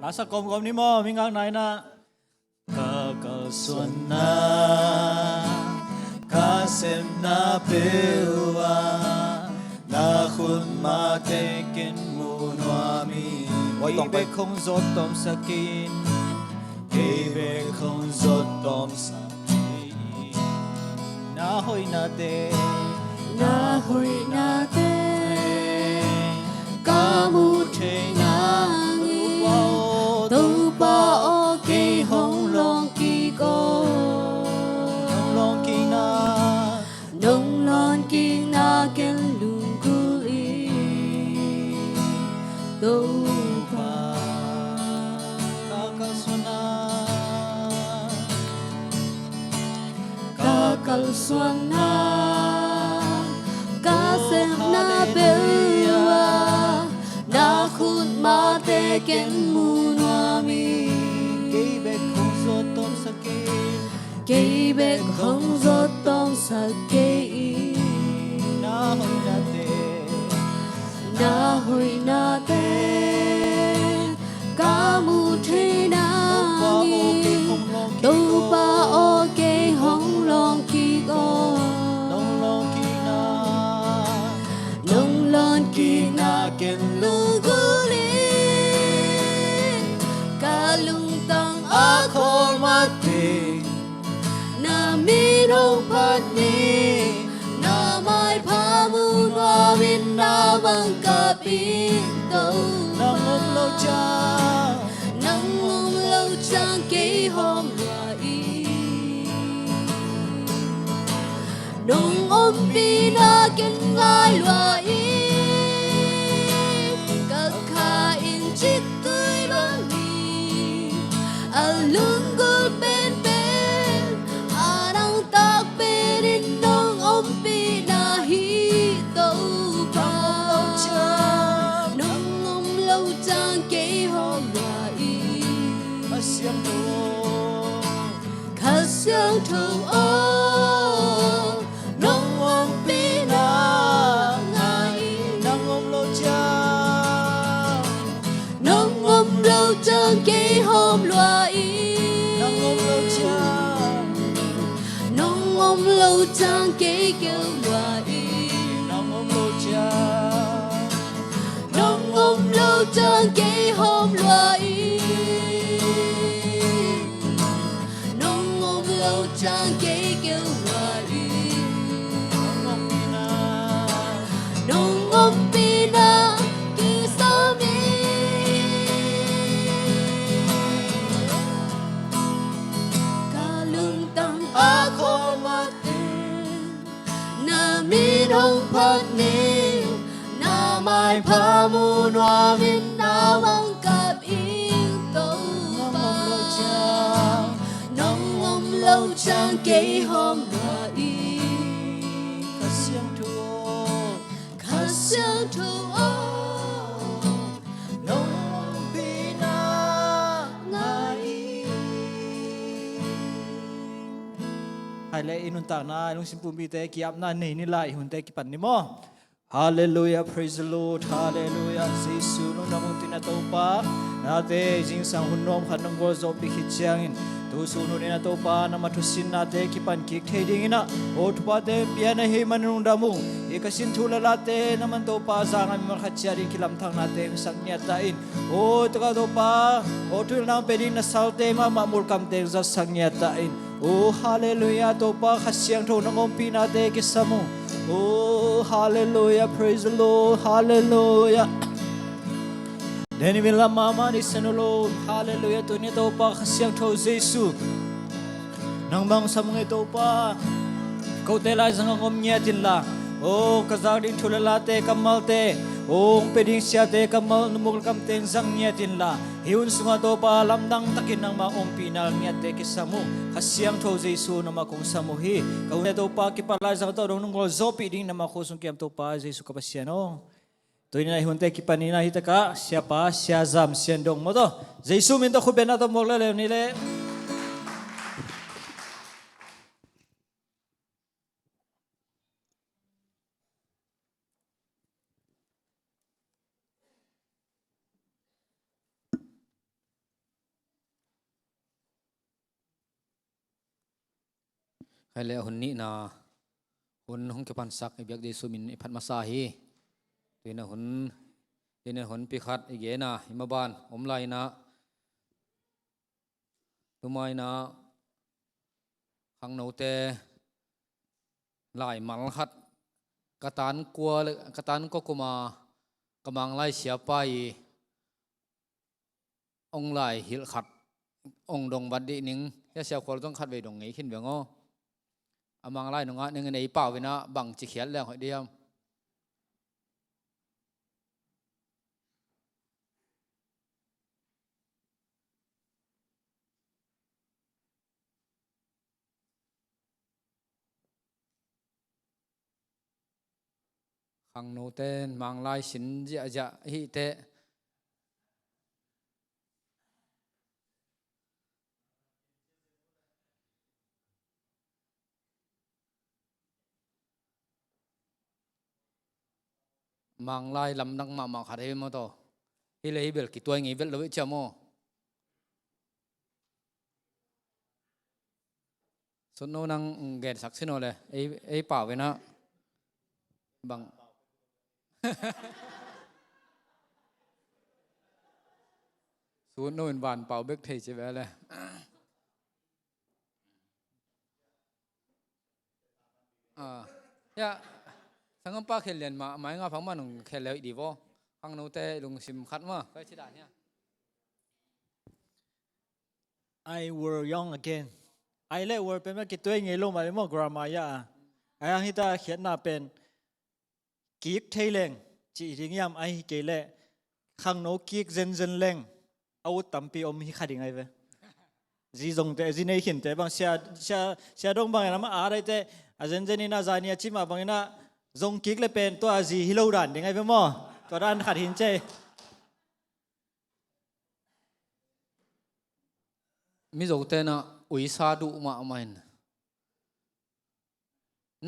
nasa kom ni mo mingang nai na kakasuan na kasem na pewa na khun ma tekin mu noami ibe không rốt tom sakin ibe không rốt tom sakin na hoi na te kamu thế ngang tu ba o ke hong long ki go long ki na nong lon ki na ken lung ku i tu ba kakal suana ka sem na bewa na khun ma te ken mu noa mi cây bẹ không rốt tom sakin cây bẹ không rốt tom sa cây na hoi na te na hoi na te ca mu thế na tu pa o ke hong long ki go nong long ki na nong lon ki na ken lu gu li ca lung tang a khol ma te na mi đâu phát ni na mai pha mu noa min na bang ka pin đâu nang om lo cha nang om lâu chang ke hôm loa y nong om pi na ken ngai loa y ka kha in chit tui ban ni a lung gul pen pen a nang tak pen in nong om pi na hi đâu pa nong om lâu chang ke hôm loa y siam tu khát sương thu ô nong om pi na ngai nang om lo cha nong om lâu chang ke hôm loa y nang om lo cha nong om lâu chang ke kêu loa y nang om lo cha nong om lâu chang ke hôm loa y nong om lâu chang ke kêu loa y nong ki na nong om pi na ki sa mi ka lung tang a khol ma te na mi đông phát ni na mai pha mu noa min na wang kap in tâu ba nong om lâu chang ke hôm loa y ka siam tu khá sương thu ô nong om pi na ngai hai le inun ta na long sim pu mi te ki ap na nei ni lai hun te ki pan ni mo hallelujah praise the lord hallelujah jesu no namo tin to pa na te jing sang hun nom khan nong go zo pi khi chiang in tu su nu na to pa na ma thu sin na te ki pan ki the ding ina o thu pa te pia na he man nung da mu e ka sin thu la la te na man to pa za nga mi ma kha chia ri ki lam thang na te sang nya ta in o to ka to pa o thu na pe din na sal te ma mur kam te za sang nya ta in oh hallelujah to pa khasyang tho nangom pina te ki samu oh hallelujah praise the lord hallelujah deni vila mama ni sanulo hallelujah to ni to pa khasyang tho jesu nang bang samnge to pa ko te lai sang ngom nya tin la oh kazang din thulala te kamal te ong peding sia te kamal numul kam ten zang nya tin la hiun sunga to pa lamdang takin nang ma ong pinal nya te ki samu khasyang tho jesu na ma kong samu hi ka ne to pa ki palai sang to dong ngol zopi ding na ma ko sung kiam to pa jesu ka pasiano to ni na hunte ki panina hi ta ka sia pa sia zam sian dong mo to jesu min to khu bena to mok le ni le ใครเล่หุ่นนี้นะหุ่นห้องเก็บปันสักไอ้เบียกเดซุมินไอ้พัดมาซาฮีตัวน่ะหุ่นปีขัดไอ้เก๋น่ะหิมะบานอมไลนะตัวไม้นะขังโนเตลายมัลขัดกระตานกัวกระตานก็กุมากำลังไล่เสียไปองไล่หิลขัดองดงบัดดีนิงยาเสียคนต้องขัดไปดงนี้ขึ้นเบียงอ้ออามังไล่หนุ่งอ่ะหนึ่งในเป่าไปนะบังจิเขียนแล้วหอยเดียมขังโนเตนมังไล่สินจะฮิเตมังไล่ลำดังมาขัดให้มาต่อฮิเลฮิเบลกี่ตัวงี้เบลเลยเจ้าโมสุดโนนังเกศสักสิโนเลยไอ้เป่าไปนะบังสุดโนเป็นบานเป่าเบกเทยจะไปเลยยาสังกัปปะเขลียนมาหมายงาพังมันเขลียวดีวะพังโนเตลุงซิมขัดมาไปที่ด่านเนี่ย I were young again I เล่ were เป็นเมื่อกี้ตัวเองไงลงมาเลยมั่ง grammar ยาไอ้ยังที่ตาเขียนน่ะเป็นกิ๊กเทเลงจีริงยามไอ้เกล่ข้างโน้กิ๊กเซนเลงเอาตั้มปีอมฮิขัดยังไงเว้ยจีจงแต่จีในเขียนแต่บางเสียดงบางอย่างนั้นอะไรแต่อาเซนนี่น่าจะเนี่ยชิมาบางอย่างนั้นจงกิ๊กเลยเป็นตัวจีฮิโลดันยังไงเว้ยมั่งตัวด้านขัดหินเจมิโซเตนะอุยซาดุมาอมัน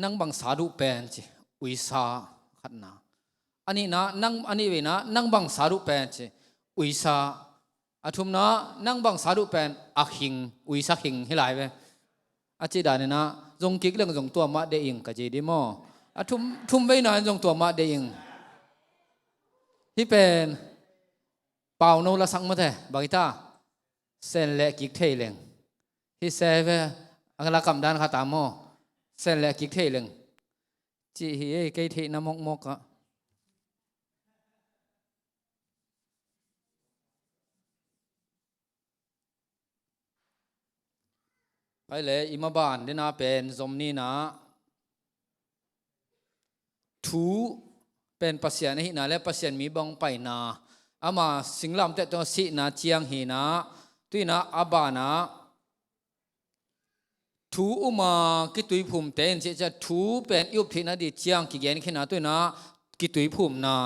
นังบังซาดุเป็นจีอุยซาขัดนะอันนี้นะนังอันนี้เวนะนังบังซาดุเป็นจีอุยซาอาทุมนะนังบังซาดุเป็นอักหิงอุยซาหิงให้หลายเว้อาจีดานี่นะจงกิกเรื่องจงตัวมาเดียงกับจีดีมออาทุมไว้นะจงตัวมาเดียงที่เป็นเป่าโนละสังมาเถอะบากิตาเส้นเล็กกิกเทเลงที่เซเวอังลากำดานข้าตามอเส้นเล็กกิกเทเลงจีฮีเอเกยเทน้ำมกอะไปเลยอิมาบานเดน่าเป็นสมนีนะทูเป็นปัสยานี่นะและปัสยานมีบองไปนะอามาสิงลำแต่ตัวสินะเจียงหีนะตุยนะอาบานะทูอุมากิตุยภูมิเต็นจะทูเป็นยุบที่นะดิเจียงกิเกนขึ้นนะตุยนะกิตุยภูมินะ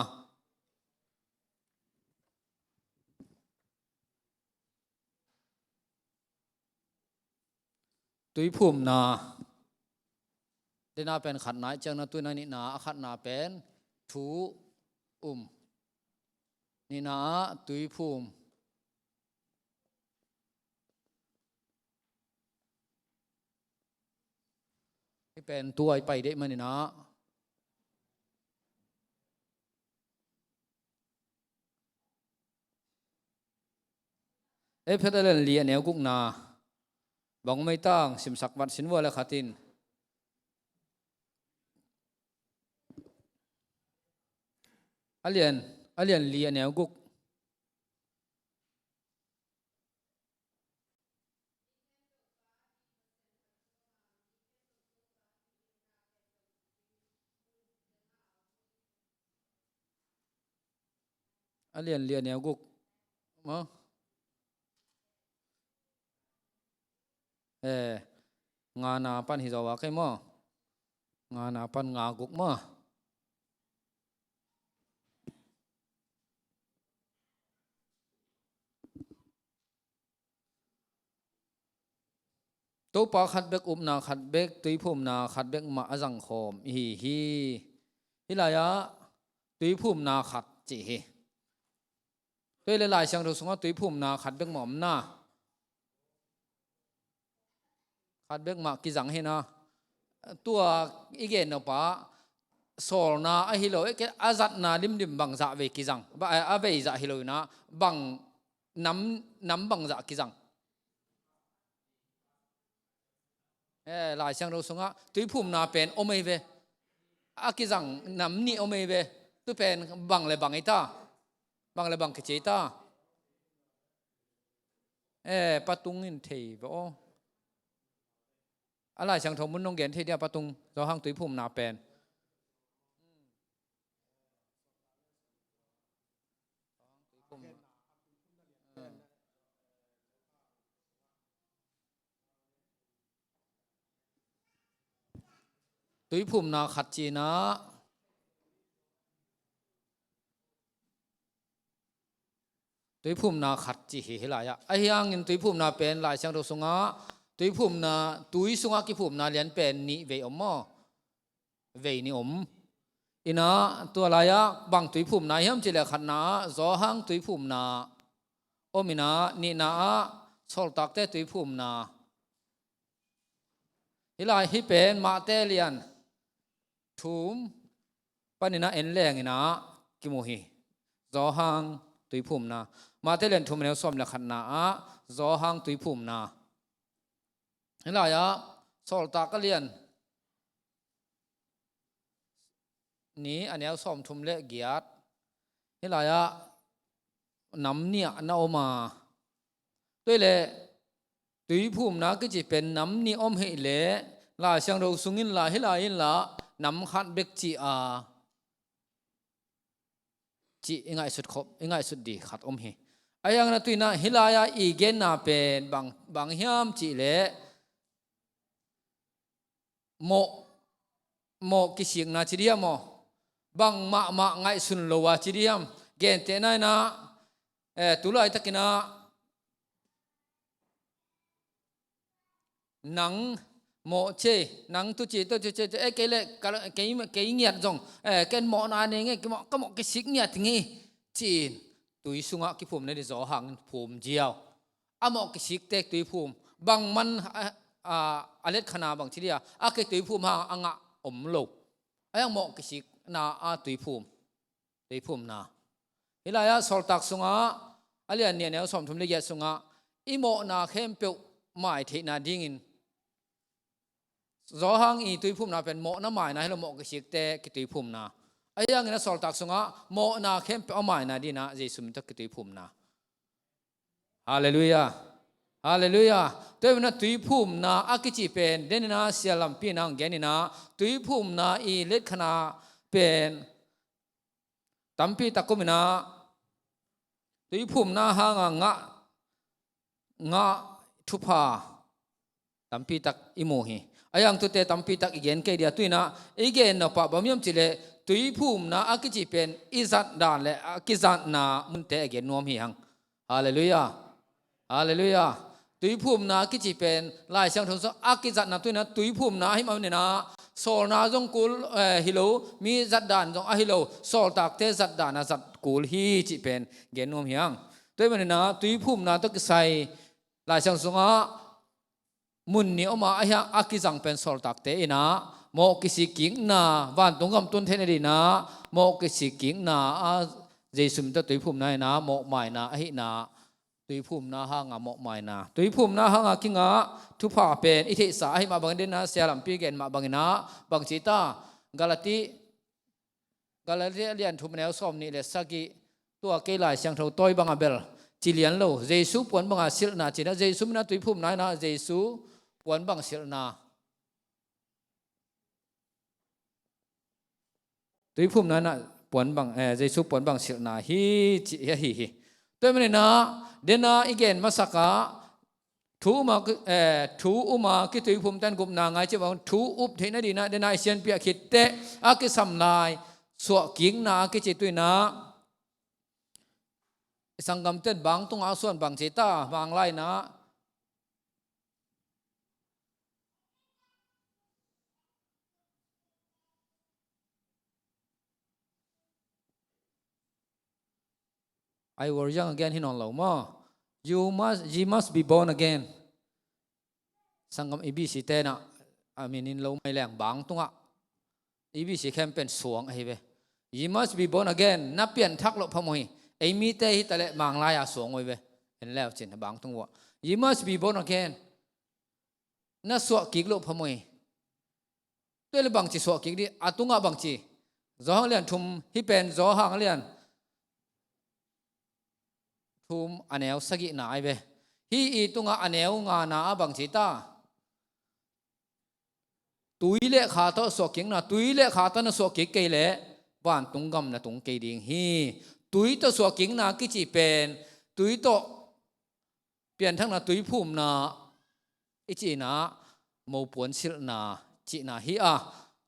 ตุยภูมินะเดน่าเป็นขัดไหนจังนะตุยนะนี่นะขัดนาเป็นทูนี่นะตุยภูมิที่เป็นตัวไปได้มานี่นะเพื่อนเล่นเลียแนวกุกนาบังไม่ตั้งสิมสักวัดสินวัวและขัดินอเลียนเลียแนวกุกอเลียนเลียแนวกุกมั้งงานาปันฮิจาวะใครมั้งงานาปันงากุกมั้งตัวปาขัดเบกนาขัดเบกตุยภูมินาขัดเบกมาจังโคมฮิลายะตุยภูมินาขัดจีฮีตัวหลายๆเสียงเราสงว่าตุยภูมินาขัดเบกหมอมนาขัดเบกมากิจังเฮนะ ตัวอีเกนเนาะปะสอลนาอะฮิโลเอเกอาจัดนาดิมดิมบังจะเวกิจังบะอาเวจะฮิโลนะบังน้ำบังจะกิจังหลายช่างเราสงะตุยภูมินาเป็นโอเมเวอากิจังน้ำนี่โอเมเวตุเป็นบังเลยบังไอตาบังเลยบังกิเจตาปะตุงอินเทบออะไรช่างทงมุนนงเกนเทเดียปะตุงเราห้างตุยภูมินาเป็นตุยภูมินาขัดจีนะตุยภูมินาขัดจีเฮลายะไอ้ยังเงินตุยภูมินาเป็นหลายช่างเราสงะตุยภูมินาตุยสงะกิภูมินาเลียนเป็นนิเวอมอเวนิอมอินะตัวลายะบางตุยภูมินาย่อมจิเลขัดนาจอหังตุยภูมินาโอมินานินาสอลตักเตตุยภูมินาฮิลายฮิเป็นมาเตเลียนทุมปนินาเอ็นแรงอินะกิโมฮีจอหังตุยภูมินามาเตเลียนทุมเนวสอมเลขัดนาจอหังตุยภูมินาฮิลายะสอลตักเลียนนี้อันนี้สอมทุมเลเกียรติฮิลายะน้ำเนี่ยนาอมาด้วยเลยตุยภูมินาก็จะเป็นน้ำนี่อมให้เละลาช่างเราสุงินลาฮิลายินละน้ำขัดเบกจีจีง่ายสุดครบง่ายสุดดีขัดอมให้ไอ้ยังนั้นตุยนะฮิลายะอีเกนนาเป็นบางยามจีเละโมกิสิกนาจีเดียมบางมาง่ายสุนโลวาจีเดียมเกนเตนัยนะตุลาอิตกินะนังโมเชนังตุจีตุจีเกเลเกยเงียดจงเกนโมนาเนงก็โมกิสิกเงียดงี้จีนตุยสุงะกิภูมิในดิจอหังภูมิเจียวอะโมกิสิกเตกตุยภูมิบางมันอเล็ดขนาบางทีเดียอะเกตุยภูมิหางอ่างอมโลกไอ้ยังโมกิสิกนาตุยภูมินาฮิลายะสอลตักสุงะอะไรเนี่ยเนี่ยสมทุมเลยสุงะอิโมนาเข้มเปียวหมายเทนาดิ่งอินจอหังอีตุยภูมินาเป็นโมนาหมายนะให้เราโมกิสิกเตกิตุยภูมินาไอ้ยังเนี่ยสอลตักสุงะโมนาเข้มเปียวหมายนะดีนะเยซูมิตกิตุยภูมินาฮาเลลูยาฮาเลลูยาตัวมันตุยภูมินาอากิจิเป็นเดนินาเสียลำปีนังแกนินาตุยภูมินาอีเล็ดขนาเป็นตัมปีตะกุมินาตุยภูมินาหางงะทุพาตัมปีตักอิโมฮีอายังตุเตตัมปีตักอีเกนเกเดียตุยนะอีเกนนะปะบะมีมจิเลตุยภูมินาอากิจิเป็นอิซัดดานเลอากิซัดนามุนเตเกนนวมฮีหังฮาเลลูยาฮาเลลูยาตุยภูมินากิจิเป็นลายช่างทงอากิซัดนาตุยนะตุยภูมินาให้มาเนี่ยนะโซลนาจงกุลฮิโลมีจัดดานจงฮิโลโซลตักเตจัดดานะจัดกุลฮีจิเป็นเกนนวมฮีหังตัวมันนะตุยภูมินาต้องใส่ลายช่างสงะมุนนี่ออกมาไอ้ฮะอากิจังเป็นโซลตักเตนะโมกิสิกิงนาวันตรงกับต้นเทนดีนะโมกิสิกิงนาเจสุมตัวตุยภูมินานะโมหมายนะไอ้นาตุยภูมินาหางโมหมายนะตุยภูมินาหางกิงะทุพาเป็นอิทธิสาให้มาบังเดนะเสียลำปีเกนมาบังนะบังจิตากาลติเลียนทุมแนวซ้อมนี่เลสกิตัวเกลายเสียงเท่าต้อยบังเบลจิเลียนโลเจสุปวนบังอาศิลนาจีนะเจสุมนะตุยภูมินานะเจสุปวนบังศิลนาตุยภูมินานะปวนบังเจสุปวนบังศิลนาฮีจิฮีตัวมันนะเดน่าอีเกนมาสักกะทูอุมาคิดตุยภูมิตันกุมนางไงจะบอกทูอุบเทนดีนะเดน่าเชียนเปียคิดเตะอากิสัมลายสวกิงนาคิดจิตุยนะสังกัมเต้นบางตรงอาส่วนบางเจตาบางไล่นะไอวอร์ยัง again ที่นอนเหล่ามา you must be born again สังกัมอีบีสิเตนะ มีนินโลไม่แรงบางตรงอ่ะอีวิสิแคมเป็นสวงไอ้เว้ you must be born again นับเปลี่ยนทักโลพมวยไอ้มีเตหิตะเลบางลายสวงไว้เว้เห็นแล้วจินบางตรงว่า you must be born again น่าสวกิกโลพมวยตัวเลยบางจีสวกิกดิอาตุงอ่ะบางจีจอหังเลียนทุมฮิเป็นจอหังเลียนทุมอันเอวสกินาไอ้เว้ฮีอีตุงอ่ะอันเอวงานาบางจีตาตุยเล่ขาตัวสวกิงนะตุยเล่ขาตัวน่ะสวกิกเกยเล่บ้านตุงกำนะตุงเกยดิ่งฮีตุยตัวสวกิงนะกิจิเป็นตุยตัวเปลี่ยนทั้งนะตุยภูมินะอิจินะโมปวนสิลนาจีนะฮีอะ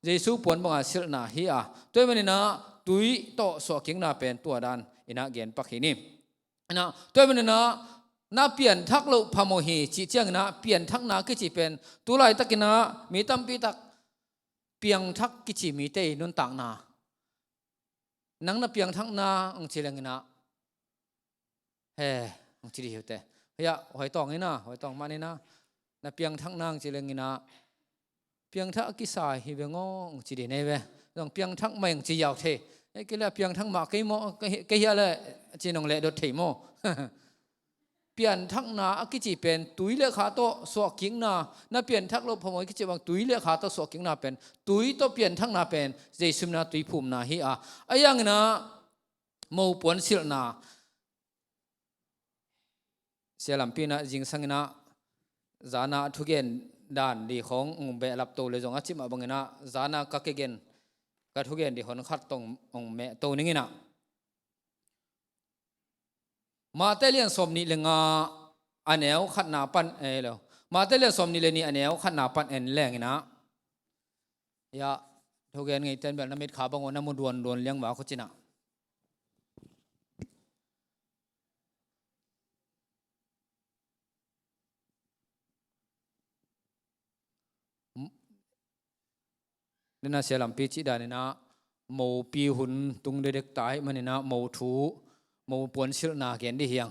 เยซูปวนบังสิลนาฮีอะตัวมันนี่นะตุยตัวสวกิงนะเป็นตัวดันอินะเกียนปักหินี่นะตัวมันนี่นะน่าเปลี่ยนทักโลพโมหีจีเจียงนะเปลี่ยนทักนากิจิเป็นตุไลตะกินะมีตั้มปีตักเปียงทักกิจิมีเตนุนต่างนานังน่ะเปียงทักนาองค์เจริญนะเฮ้องค์จีดีเหรอแต่เฮียหอยตองนี่นะหอยตองมานี่นะน่ะเปียงทักนางเจริญนะเปียงทักกิสายฮิเวงองค์จีดีเนี่ยเว้ต้องเปียงทักไม่องค์จียาวเทไอ้กิเลสเปียงทักมาเกยโมเกยอะไรจีนองเล่ดดเทโมเปลี่ยนทักนากิจิเป็นตุยเลขาโตสวกิงนาน่าเปลี่ยนทักโลพมวยกิจิบางตุยเลขาโตสวกิงนาเป็นตุยโตเปลี่ยนทักนาเป็นเจสุมนาตุยภูมินาฮีอาไอ้ยังนะโมปวนสิลนาเสียลำปีนะจิงสังนะจานาทุกเกนด่านดีขององเบลับโตเลยจงอาชิมาบังนะจานากักเกนกัทุกเกนดีคนขัดตรงองเมโตนึงนะมาเตเลียนสมนิเลงาอันเอวขัดนาปันแล้วมาเตเลียนสมนิเลนีอันเอวขัดนาปันแรงนะยาทุกอย่างไงเต้นแบบน้ำมิดขาบางวันน้ำมันดวนเลี้ยงหมาเขาจินะนี่นะเสียลำปีจิดานี่นะโมปีหุ่นตุงเด็กตายมันนี่นะโมทูโมปวนสิลนาเกียนดีเฮียง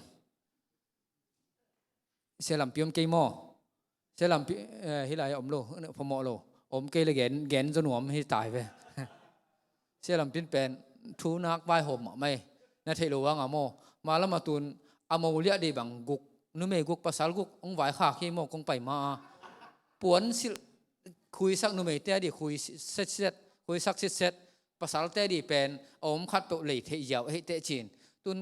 เสียลำปีมเกยโมเสียลำปีฮิลายอมโลพมโลอมเกยเลยเกนจนหัวมันให้ตายไปเสียลำปีเป็นทูนักใบห่มไม่นาเทโลวังอโมมาแล้วมาตุนอโมเลียดีบังกุกนุเมกุกภาษากุกองไหวขาขี้โมกงไปมาปวนสิคุยสักนุเมเตดีคุยเสร็จคุยสักเสร็จภาษาเตดีเป็นอมคัดตัวเลยเทียวให้เตจีนตุน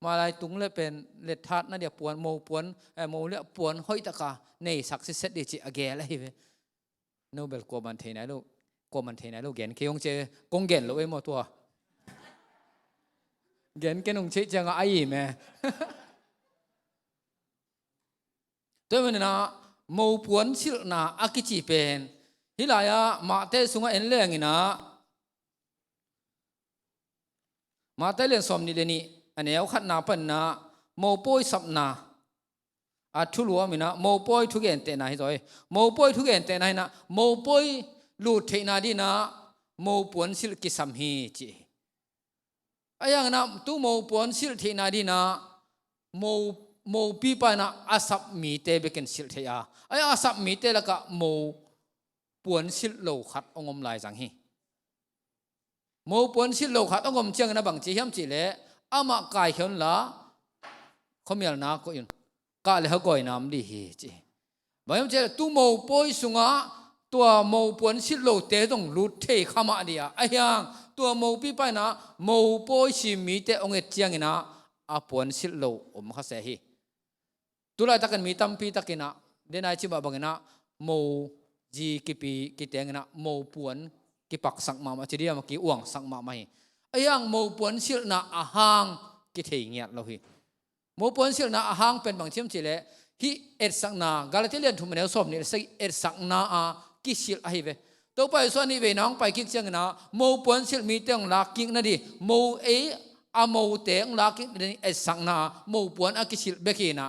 มาลายตุงเลยเป็นเล็ดทัดนั่นเดียปวนโมปวนโมเลียปวนห้อยตะกาในสักเซตดีจิอเกอะไรเว้โนเบลกลัวมันเทไหนลูกกลัวมันเทไหนลูกเกนเคียงเจกงเกนลูกไอ้หมดตัวเกนเกนงเชจังไอ้แม่ตัวมันนะโมปวนสิลนาอากิจิเป็นฮิลายามาเตสุงเอ็นเลี้ยงนะมาเตเลียนสมนิเลนีอันเอวขัดนาปันนาโมป่วยสับนาอาทุลัวมินะโมป่วยทุกเอ็นเตนาให้ตัวโมป่วยทุกเอ็นเตนาให้นะโมป่วยลูดเทนาดีนะโมปวนสิลกิสัมฮีจีไอ้ยังนะตู้โมปวนสิลเทนาดีนะโมปีไปนะอาสับมีเตเบกันสิลเทียไอ้อาสับมีเตละกะโมปวนสิลโลขัดองมลายสังฮีโมปวนสิลโลขัดองมเชียงนะบางจีเฮียมจีเล่อามาไก่เขียนละเขามีอะไรนักก็ยินกาเลยเขาก่อยน้ำดีฮีจีบางอย่างเจตู้โมป่วยสุงะตัวโมปวนสิลโลเตต้องรูดเทขามาเดียไอ้ยังตัวโมปีไปนะโมป่วยสิมีเตองเอเจียงนะอาปวนสิลโลอมข้าเสียฮีตัวไรตะกันมีตั้มปีตะกินะเดนายชิบะบางนะโมจีกิปีกิเตงนะโมปวนกิปักสักมาจีเดียมากิอ่วงสักมาไม่ไอ้ยังโมปวนสิลนาอาหางกิเทียงเงียเราฮีโมปวนสิลนาอาหางเป็นบางเชื่อมจีเล่ฮีเอ็ดสักนากาลเทเลียนทุ่มเนลสอบนี่สักเอ็ดสักนาอากิสิลไอเวตัวไปส่วนนี้เวน้องไปกิกเชียงนะโมปวนสิลมีเตียงลักกิกนั่นดิโมอาโมเตงลักกิกนี่เอ็ดสักนาโมปวนอากิสิลเบกีนะ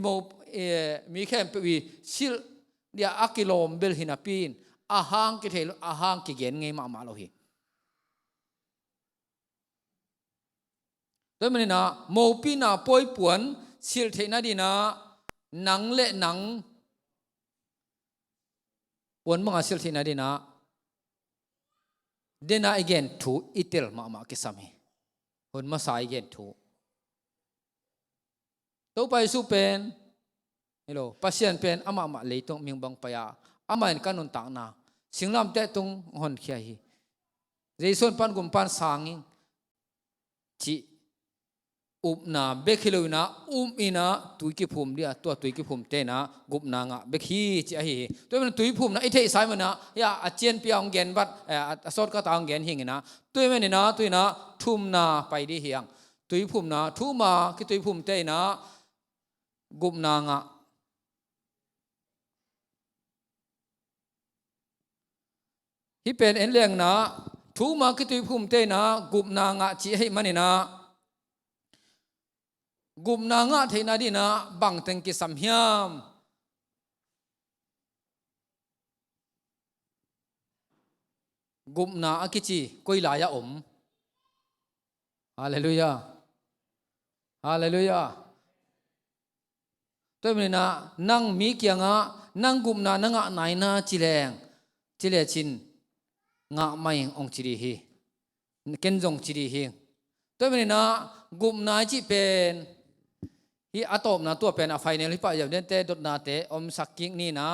โมมีแค่ไปวิสิลเดียอากิโลมเบลหินาปีนอาหางกิเทลอาหางกิเกนไงมาเราฮีตัวมันนะโมปีนาป่วยปวนสิลเทนาดีนะหนังเละหนัง วันมังอาศิลที่นาดีนะเดน่าอีกนถูอิติลมากิสามีวันมาสายอีกนถูตัวไปสู้เป็นฮัลโหลพัศยันเป็นอามาเลยตรงมิงบังไปอ่ะอามาเห็นกันนุนต่างนะสิ่งลำเตะตรงหอนเขียฮีเรื่องส่วนปันกุมปันสางอิงจีอุบนาเบคิโลนะอินะตุยกิภูมิเดียตัวตุยกิภูมิเตนะกุบนางะเบคีจีฮีตัวมันตุยภูมินะไอเทสายมันนะยาอาเจียนเปียงเกนบัดสอดก็ตางเกนหิงนะตัวมันนะตัวนะทุ่มนาไปดีเฮียงตุยภูมินะทุ่มมาคิตุยภูมิเตนะกุบนางะที่เป็นเอ็นเลี้ยงนะทุ่มมาคิตุยภูมิเตนะกุบนางะจีให้มันนะกุมนางะเทนาดีนะบังเต็งกิสัมยามกุมนาอกิจิกุยลายาฮาเลลูยาฮาเลลูยาตัวมันนะนั่งมีเกียงะนั่งกุมนานั่งะไหนนะจิเลงจิเลชินงะไม่องจิริฮีเกนจงจิริฮีตัวมันนะกุมนาจิเป็นฮีอาตอมนะตัวเป็นอะไฟเนลฮิปะอย่างเด่นเตดนาเตอมสักกิ้งนี่นะ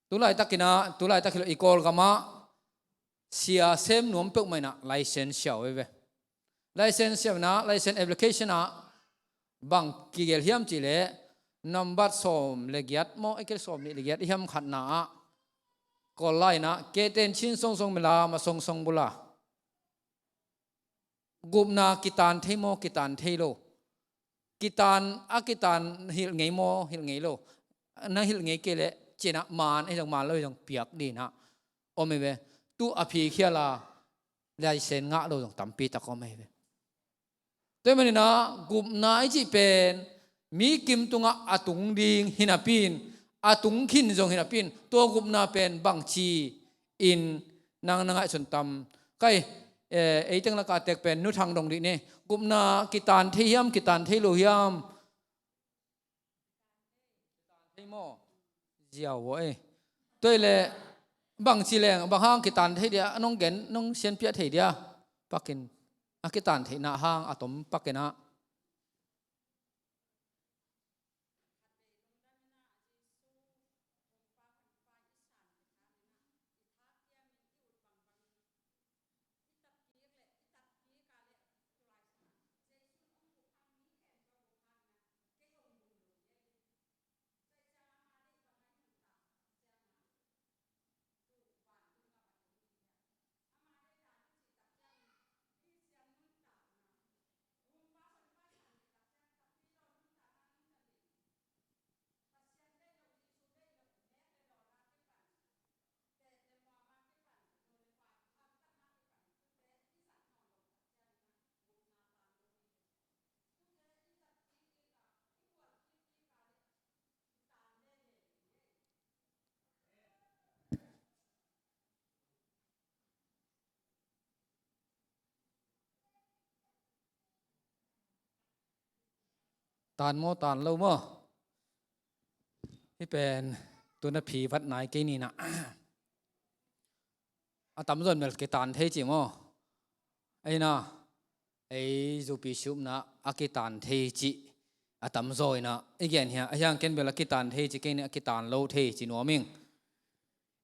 ตุลายตักกินะตุลายตักกิโลอีกอลกามาเสียเซมนวมเปิกไม่นะไลเซนเสียวเว้ยไลเซนเสียวนะไลเซนแอปพลิเคชันนะบังกิเกลเฮียมจิเลนัมบัตสอมเลกิยัดโมเอเกลสอมนี่เลกิยัดเฮียมขัดนะก็ไล่นะเกเตนชินทรงเวลามาทรงบุลากุมนากิตานเทโมกิตานเทโลกิตานอากิตานฮิลไงโมฮิลไงโลนั่งฮิลไงเกลเจนะมานไอ้จังมานเลยจังเปียกดีนะโอเมเวตู้อภิเขียลาไลเซนงะโลจังตัมปีตะก็ไม่เวตัวมันนะกุมนาไอจีเป็นมีกิมตุงะอาตุงดิงหินาปินอาตุงขินจงหินาปินตัวกุมนาเป็นบังชีอินนางไอชนตัมใกล้ไอ้ตั้งละกาเตกเป็นนุทางดงดิเนี่ยกุมนากิตานเทียมกิตานเทโลยามเทโมเจียวเว้ยตัวเลยบางสิแรงบางห้างกิตานเทเดียน้องเกนน้องเซียนเปียเทเดียปักกินอากิตานเทนาห้างอะตอมปักกินนะตานโมตานเล่าโมที่เป็นตัวนับผีวัดไหนกี่นี่นะอาตามส่วนเมลกิตานเทจิโมไอ้นะไอ้จูปิชุมนะอากิตานเทจิอาตามส่วนนะอีกอย่างเฮียไอ้ยังเกินเบลกิตานเทจิกี่นี่อากิตานโลเทจินัวมิง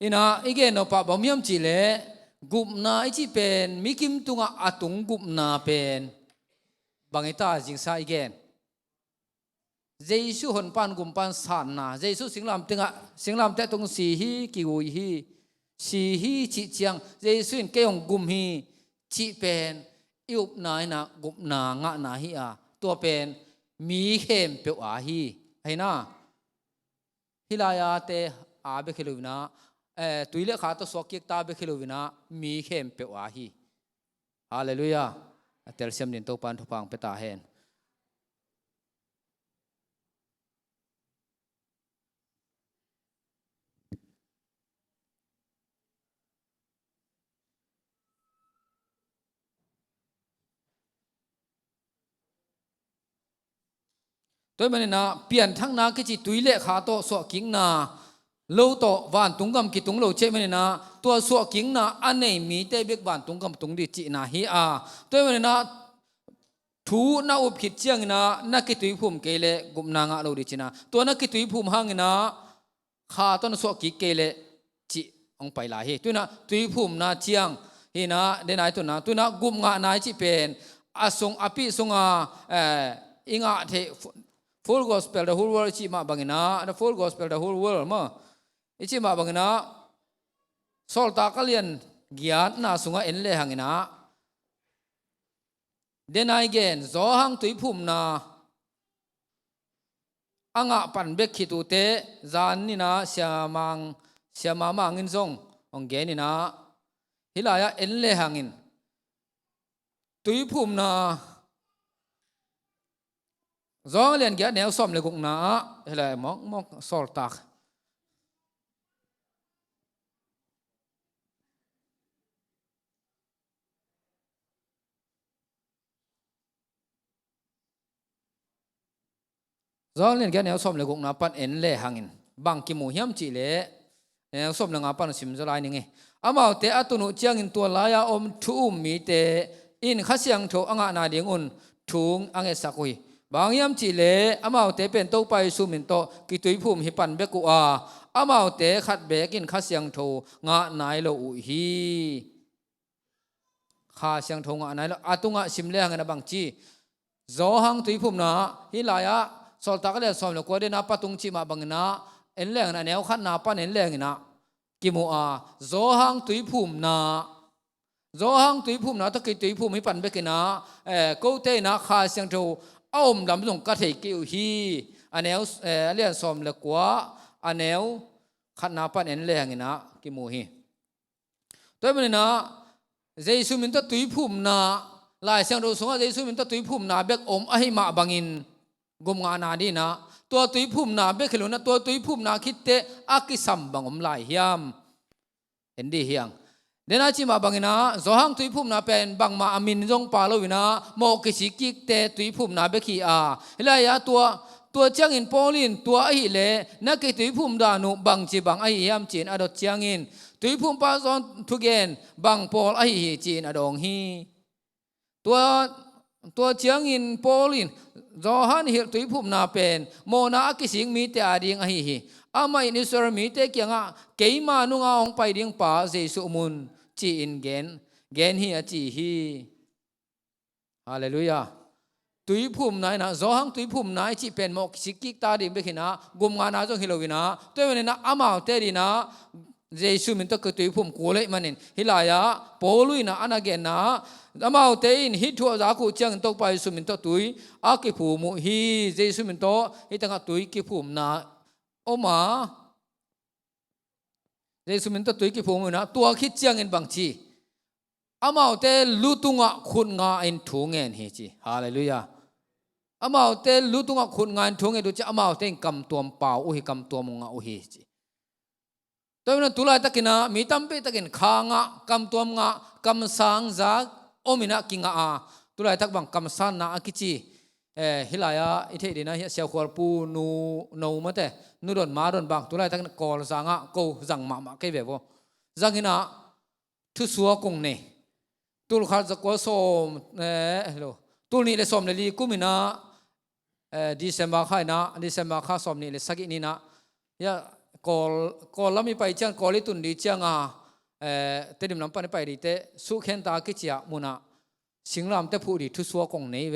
อีนะอีกอย่างนปะบ่มีมจิเลกุมนาไอจิเป็นมิกิมตุงอาตุงกุมนาเป็นบางอิตาจิงซาอีกอย่างเจสุหนปันกุมปันสานนาเจสุสิงลำตึงอะสิงลำแต่ตรงสีฮีกิวฮีสีฮีจิเจียงเจสุนเกยงกุมฮีจิเป็นยุบนายนะกุมนางะนาฮีอาตัวเป็นมีเข้มเปียวอาฮีให้นะฮิลายาเตอาเบคิโลวินาตุยเลขาตัวสวกิกตาเบคิโลวินามีเข้มเปียวอาฮีฮาเลลูยาเตลเซียมดินโตปันทุพังเปตาเฮน ตัวมันนะเปลี่ยนทั้งนากิจิตุยเละขาโตสวกิงนาโลโตวันตุงกำกิตุงโลเชมันนะตัวสวกิงนาอันไหนมีเตเบกวันตุงกำตุงดิจินาฮีอาตัวมันนะทูน่าอุบขิดเจียงนะนักกิตุยภูมิเกเลกุมนางะโลดิจินาตัวนักกิตุยภูมิหังนะขาต้นสวกิเกเลจิองไปลาเฮตัวนะตุยภูมินาเจียงเฮนะเดนายตัวนะกุมงะนายจิเป็นอาสงอภิสงอาอิงะเทfull gospel the whole world chi ma bangina the full gospel the whole world ma ichi ma bangina sol ta kalian gian na sunga enle hangina then again zo hang tui phum na anga pan bek khitu te zan ni na siama mangin zong ong ge ni na hilaya enle hangin tui phum na gió liền ghé néo xòm lại cũng nã hay là móc sọt tạc gió liền ghé néo xòm lại cũng nã pan ến lệ hàng bằng kim mù hiếm chỉ lệ néo xòm lại ngã pan sim ra lại nè amao te atunu chiang in tua laya om thu mi te in khasiang tho anga na ding un thung ange sakuiบางยามจีเลอามาเตเป็นโตไปสุมินโตกิตุยภูมิหิปันเบกุอามาเตขัดเบกินข้าเสียงโทงะนายโลอุฮีข้าเสียงโทงะนายโลอาตุงะสิมเลงนะบางจีโจหังตุยภูมินะฮิลายะสอลตากเลสอมเลกวเดนะปะตุงจีมาบังนะเอ็นเลงนะแนวขัดนาปันเอ็นเลงนะกิโมโจหังตุยภูมินะโจหังตุยภูมินะตะกิตุยภูมิหิปันเบกินะกูเตนะข้าเสียงโทอ้อมลำลงกระเทกิวฮีอันแนวเลี้ยงสอมเลกัวอันแนวขัดนาปันเอ็นเลี้ยงนะกิมูฮีตัวมันนะเจสุมินตตุยภูมินาลายเสียงเราสงฆ์เจสุมินตตุยภูมินาเบกอมอหิมาบังินกุมงานาดีนะตัวตุยภูมินาเบกขลุนะตัวตุยภูมินาคิดเตอากิสัมบังอมลายเฮียมเห็นดีเฮียงเดน่าจิมาบังนะโจหังตุยภูมินาเป็นบังมาอามินจงปาโลวินะโมกิสิกิกเตตุยภูมินาเบกีอาเฮลายาตัวเจียงอินโปลินตัวอหิเลนักตุยภูมิดานุบังจีบังอหิยามจีนอดเจียงอินตุยภูมิปาซอนทุกเกนบังโปลอหิจีนอดองฮีตัวเจียงอินโปลินโจหันเฮตุยภูมินาเป็นโมนากิสิงมีเตอาดิงอหิอามาอินิสรมีเตเกียงะเกยมานุงาองไปดิงป่าเจสุมุนจีอินเกนฮีจีฮีฮาเลลูยาตุยภูมินายนะโจหังตุยภูมินายจีเป็นมกสิกิกตาดิเบกินะกุมงานาจงฮิโลวินะตัวมันนะอามาเตดินะเจสุมินตะกตุยภูมิกูเลมันินฮิลายาโปลุยนะอนาเกนะอามาเตอินฮิทัวจากูเจียงตกไปสุมินตตุยอากิภูมิฮีเจสุมินโตฮิตังตุยกิภูมินาโอมาเจสุมินตตุยกิภูมินะตัวคิดเจียงอินบังจีอามาเตลุตุงะคุณงาอินทุงเงินเฮจีฮาเลลูยาอามาเตลุตุงะคุณงาอินทุงเงินดูจะอามาเตกำตัวเปล่าอุหิกำตัวมงะอุหิจีตัวนั้นตุลายตะกินะมีตั้มเปตะกินขางะกำตัวมงะกำสังจากโอมินะกิงะอาตุลายตะบังกำสันนะอากิจีฮิลายาอิเทดินะเสียวขวาปูนูมาแต่นูดอนมาดอนบังตุลายตะกอลสังะกูจังมาเก็บแบบว่าจังหินะทุสัวกงเนตุลขาจะกวาสมตุลนี่เลยสมเลยลีกุมินะดิเซมบาข้านะดิเซมบาข้าสมนี่เลยสักนี่นะยากอลแล้วมีไปเจียงกอลิตุนดีเจียงเตดิมน้ำปันไปดีเตสุเข็นตากิจยามุนะสิงลำเตพูดีทุสัวกงเนเว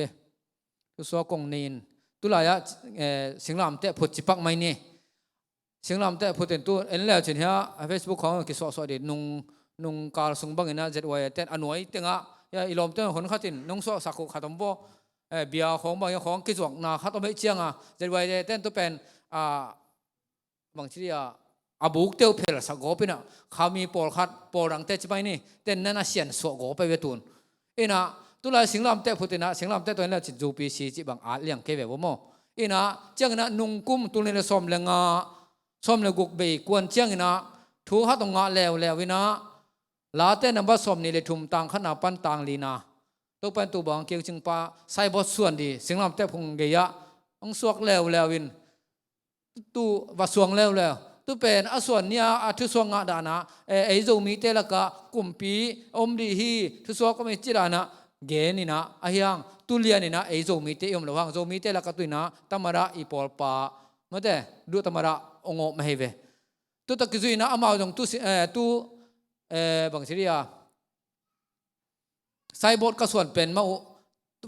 ทุสัวกงเนนตุลายะสิงลำเตพูดจิปักไม่เนี่ยสิงลำเตพูดถึงตัวเอ็นแล้วเช่นเฮียเฟซบุ๊กของกิสอดีนุ่งการส่งบังเงินเจ็ดวันเต้นอนุไอเต็งยาอีลมเต้นคนขัดตินนุ่งโซ่สักขุขัดตมบ่เบียของบางอย่างของกิจวัตรนาขัดตมไม่เจียงเจ็ดวันเต้นตัวเป็นบางทีอาบุกเตียวเพลสักโกปินะเขามีปอลขัดปอลรังเตจิไปนี่เต้นนั่นเสียนสวกโกไปเวตุนนะตุลาสิงลำเตะพุทธินะสิงลำเตะตัวนี้จิตจูปีสีจิบังอาเลี้ยงเก็บแบบว่านะเจ้านะนุ่งกุ้มตัวนี้สมเลงสมเลกุกเบกวนเจ้านะทูฮัตงาแล้ววินะลาเต้นนบัสสมนี่เลยทุ่มตังขนาดปันตังลีนาตัวเป็นตัวบางเกี่ยวจึงปาใส่บทส่วนดีสิงลำเตะพงเกีย องสวกแล้ววินตูว่าสวงแล้วtu pen aswan nia athu swanga dana e zo mi te laka kumpi omdi hi thu swak ko me chirana ge ni na ahyang tulian ni na e zo mi te yom lo hang zo mi te laka tuina tamara I pol pa mate du tamara ongo maheve tu takizui na amao jong tu bang siria saibot ka swan pen ma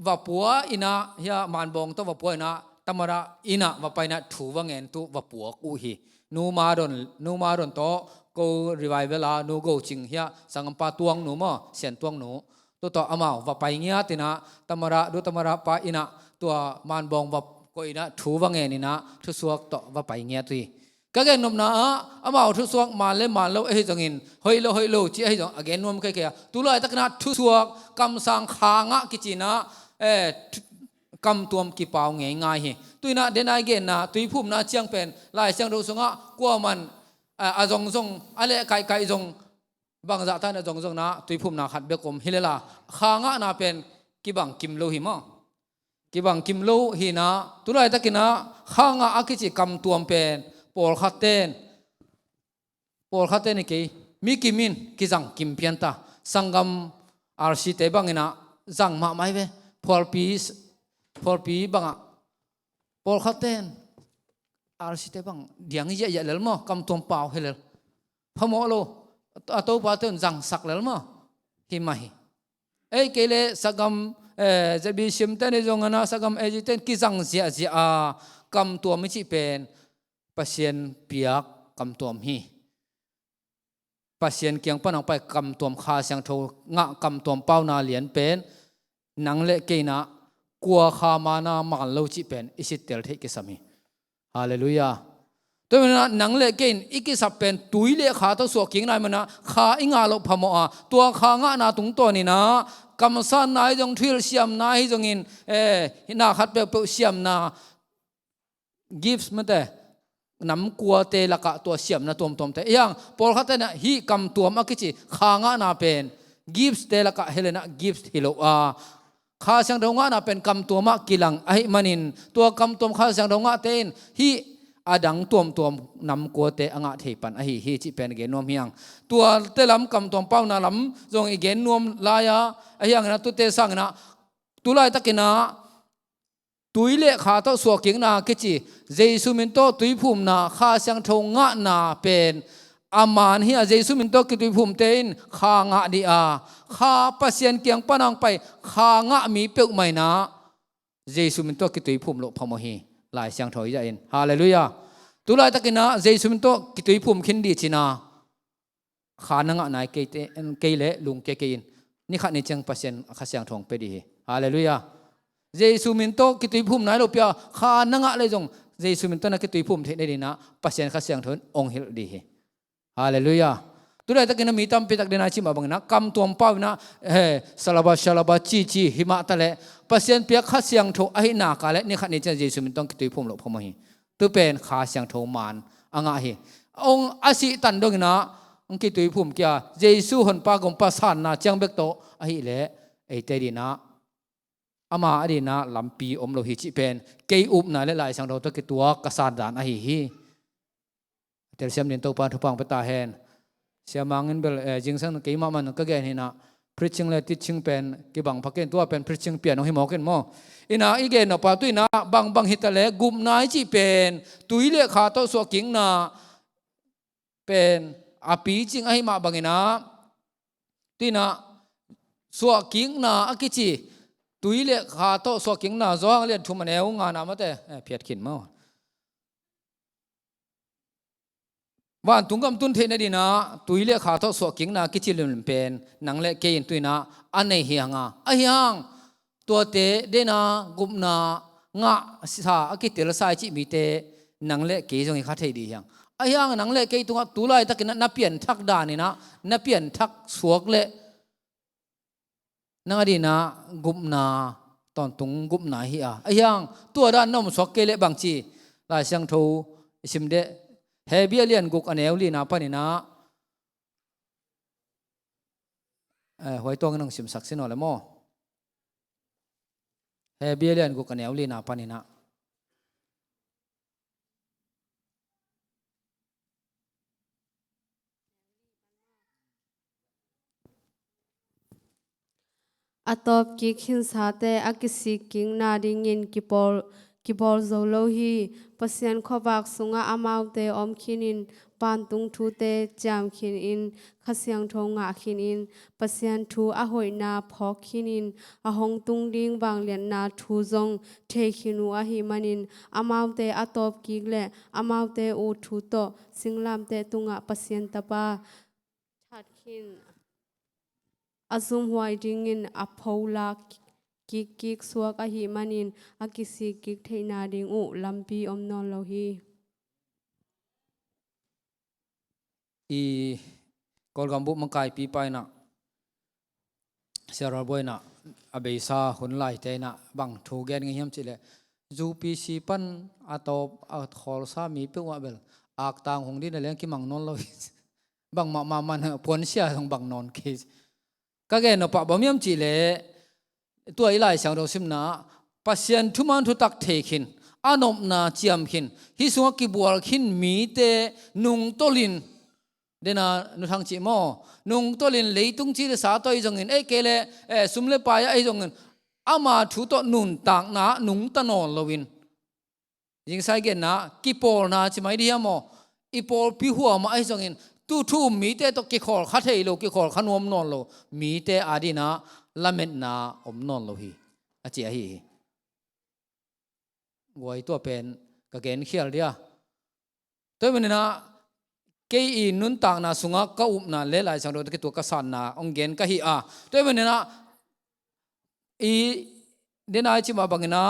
wa puwa ina ya manbong to wa puwa ina tamara ina wa paina thu wangen tu wa puwa ku hi nu ma ron to go revival la nu go ching hia sangpa tuang nu mo sian tuang nu to amao wa pai ngia tina tamara pa ina tua man bong wa ko ina thu wange ni na thu suak to wa pai ngia tui ka gen nom na amao thu suak man lo e jongin hoi lo chi e jong again nom kai ke tu lai takna thu suak kam sang khanga kichina cầm tuom kỳ pao nghe ngay hi tui na den ai gen na tui phum na chiang pen lai chiang do songa kwa man a jong ale kai jong bang za ta na jong na tui phum na khat be kom hilela khanga na pen ki bang kim lo hi mo ki bang kim lo hi na tu lai takina khanga akichi kam tuom pen por khaten ni ke mi kimin ki jang kim pian ta sangam rc te bang ina jang ma mai ve for pi banga por khaten arsite bang diang ya lel mo kam tom pau helel phamo lo ato pa ten jang sak lel mo hi mai ei kele sagam jabi sim ten jong na sagam ejiten ki jang zia a kam tom mi chi pen pasien piak kam tom hi pasien kyang panang pai kam tom kha sang tho nga kam tom pau na lian pen nang le ke na kwa kha mana mal lo chi pen isit tel the ke sami hallelujah to na nang le ken ikisap pen tuile kha to so king nai mana kha inga lo phamo a tua kha nga na tung to ni na kam san nai jong thil siam nai jong in hina khat pe siam na gifts mate nam kwa te laka to siam na tom te yang por khat na hi kam tuam akichi kha nga na pen gifts te laka helena gifts hilo a kha sang donga na pen kam tuama kilang ai manin tua kam tuam kha sang donga ten hi adang tuam nam ko te anga theipan a hi chi pen ge nom hiang tua te lam kam tuam pau na lam jong i gen nom la ya a hiang na tu te sang na tu lai takina tuile kha to so king na kichi jesu min to tui phum na kha sang thonga na pen aman hi a jesu min to ki tui phum tein kha nga di a kha pasien kyang panang pai kha nga mi pe mai na jesu min to ki tui phum lo phamo hi lai sang thoi ja in hallelujah tu lai takina jesu min to ki tui phum khin di china kha na nga nai ke le lung ke in ni kha ni chang pasien kha sang thong pe di hallelujah jesu min to ki tui phum nai lo pya kha na nga le jong jesu min to na ki tui phum the ni na pasien kha sang thon ong hil di hallelujah tu lai takina mi tam pe tak dena chi ma bang na kam tuam pau na salaba chi hima ta le pasien pia kha siang tho ai na ka le ni kha ni cha jesu min tong ki tui phum lo phom hi tu pen kha siang tho man anga hi ong asi tan dong na ong ki tui phum kya jesu hon pa gom pa san na chang bek to a hi le ei te di na ama adi na lampi om lo hi chi pen ke up na le lai sang tho to ki tua ka san dan a hi tel siam nin to pa thu pang pa ta hen siamangin bel jingsang ke ma man ka gen hina preaching le teaching pen ki bang phaken tua pen preaching pian hi mo ken mo ina igen no pa tuina bang hitale gum nai chi pen tuile kha to so king na pen api ching ai ma bangina tuina so king na akichi tuile kha to so king na zo le thumaneu nga na mate phiat khin moวันตุงกำตุนเทนดีนะตุยเล่ขาทอสวกิงนากิจิลุนเป็นนังเล่เกยินตุยนะอันในเฮียงอ่ะไอเฮียงตัวเตเดนากุมนางะสาอกิเตลสายจิมีเตนังเล่เกยจงอีกขัดให้ดียังไอเฮียงนังเล่เกยตุงตุลายตะกินนับเปลี่ยนทักดานี่นะนับเปลี่ยนทักสวกเล่นังอดีนะกุมนาตอนตุงกุมนาเฮียไอเฮียงตัวด้านน้อมสวกเกเล่บางจีลายเสียงทูชิมเดเฮเบียเลียนกุกอันเอวลีนาปานินะหวยตัวงันงสิมสักสินอเลยโมเฮเบียเลียนกุกอันเอวลีนาปานินะ atop ki khin sa te akisi king na ding in kipol zo lo hi pasian khobak sunga amau te om khinin pan tung thu te jam khin in khasyang thong nga khin in pasian thu a hoi na phok khin in a hong tung ding bang lian na thu zong the khinu a hi manin amau te atop ki le amau te u thu to singlam te tunga pasian tapa that khin azum huai ding in aphola kik suak a hi manin akisi kik theina ding u lampi om non lo hi i kolgambu mangkai pi pai na serar boy na abeisa hun lai te na bang thu gen ngi hiam chile zu pi si pan atop a khol sa mi pe wa bel ak tang hong din leng ki mang non lo bang ma man pon sia hong bang non ki ka gen no pa bom yam chi leตัวอีไลเสียงเราซิมนาปัสยันทุมันทุตักเทขินอานมนาเจียมขินฮิสวกิบัวขินมีเตนุงโตลินเดนานุทางจิโมนุงโตลินเลยตุงจีสาตัวอีจงเงินเอเกเลสุมเลปายไอจงเงินอามาทุตนุนต่างนานุงตนอนลวินยิงใส่เกนนะกิปอลนาจิไม่ดีฮะโมอีปอลพิหัวมาไอจงเงินตู้ทุ่มมีเตตกิขอลขัดเฮโลกิขอลขนวมนอนโลมีเตอาดีนาละเม็ดนาอมนอนโลหิอาเจียฮีวัยตัวเป็นกะเกนเขียลเดียตัวมันนะเกยนุนต่างนาสุงะก็อุบนาเลหลายสังโดษกิตัวกษัตริย์นาองเกนกะฮีอาตัวมันนะอีเดนายจิมาบังนะ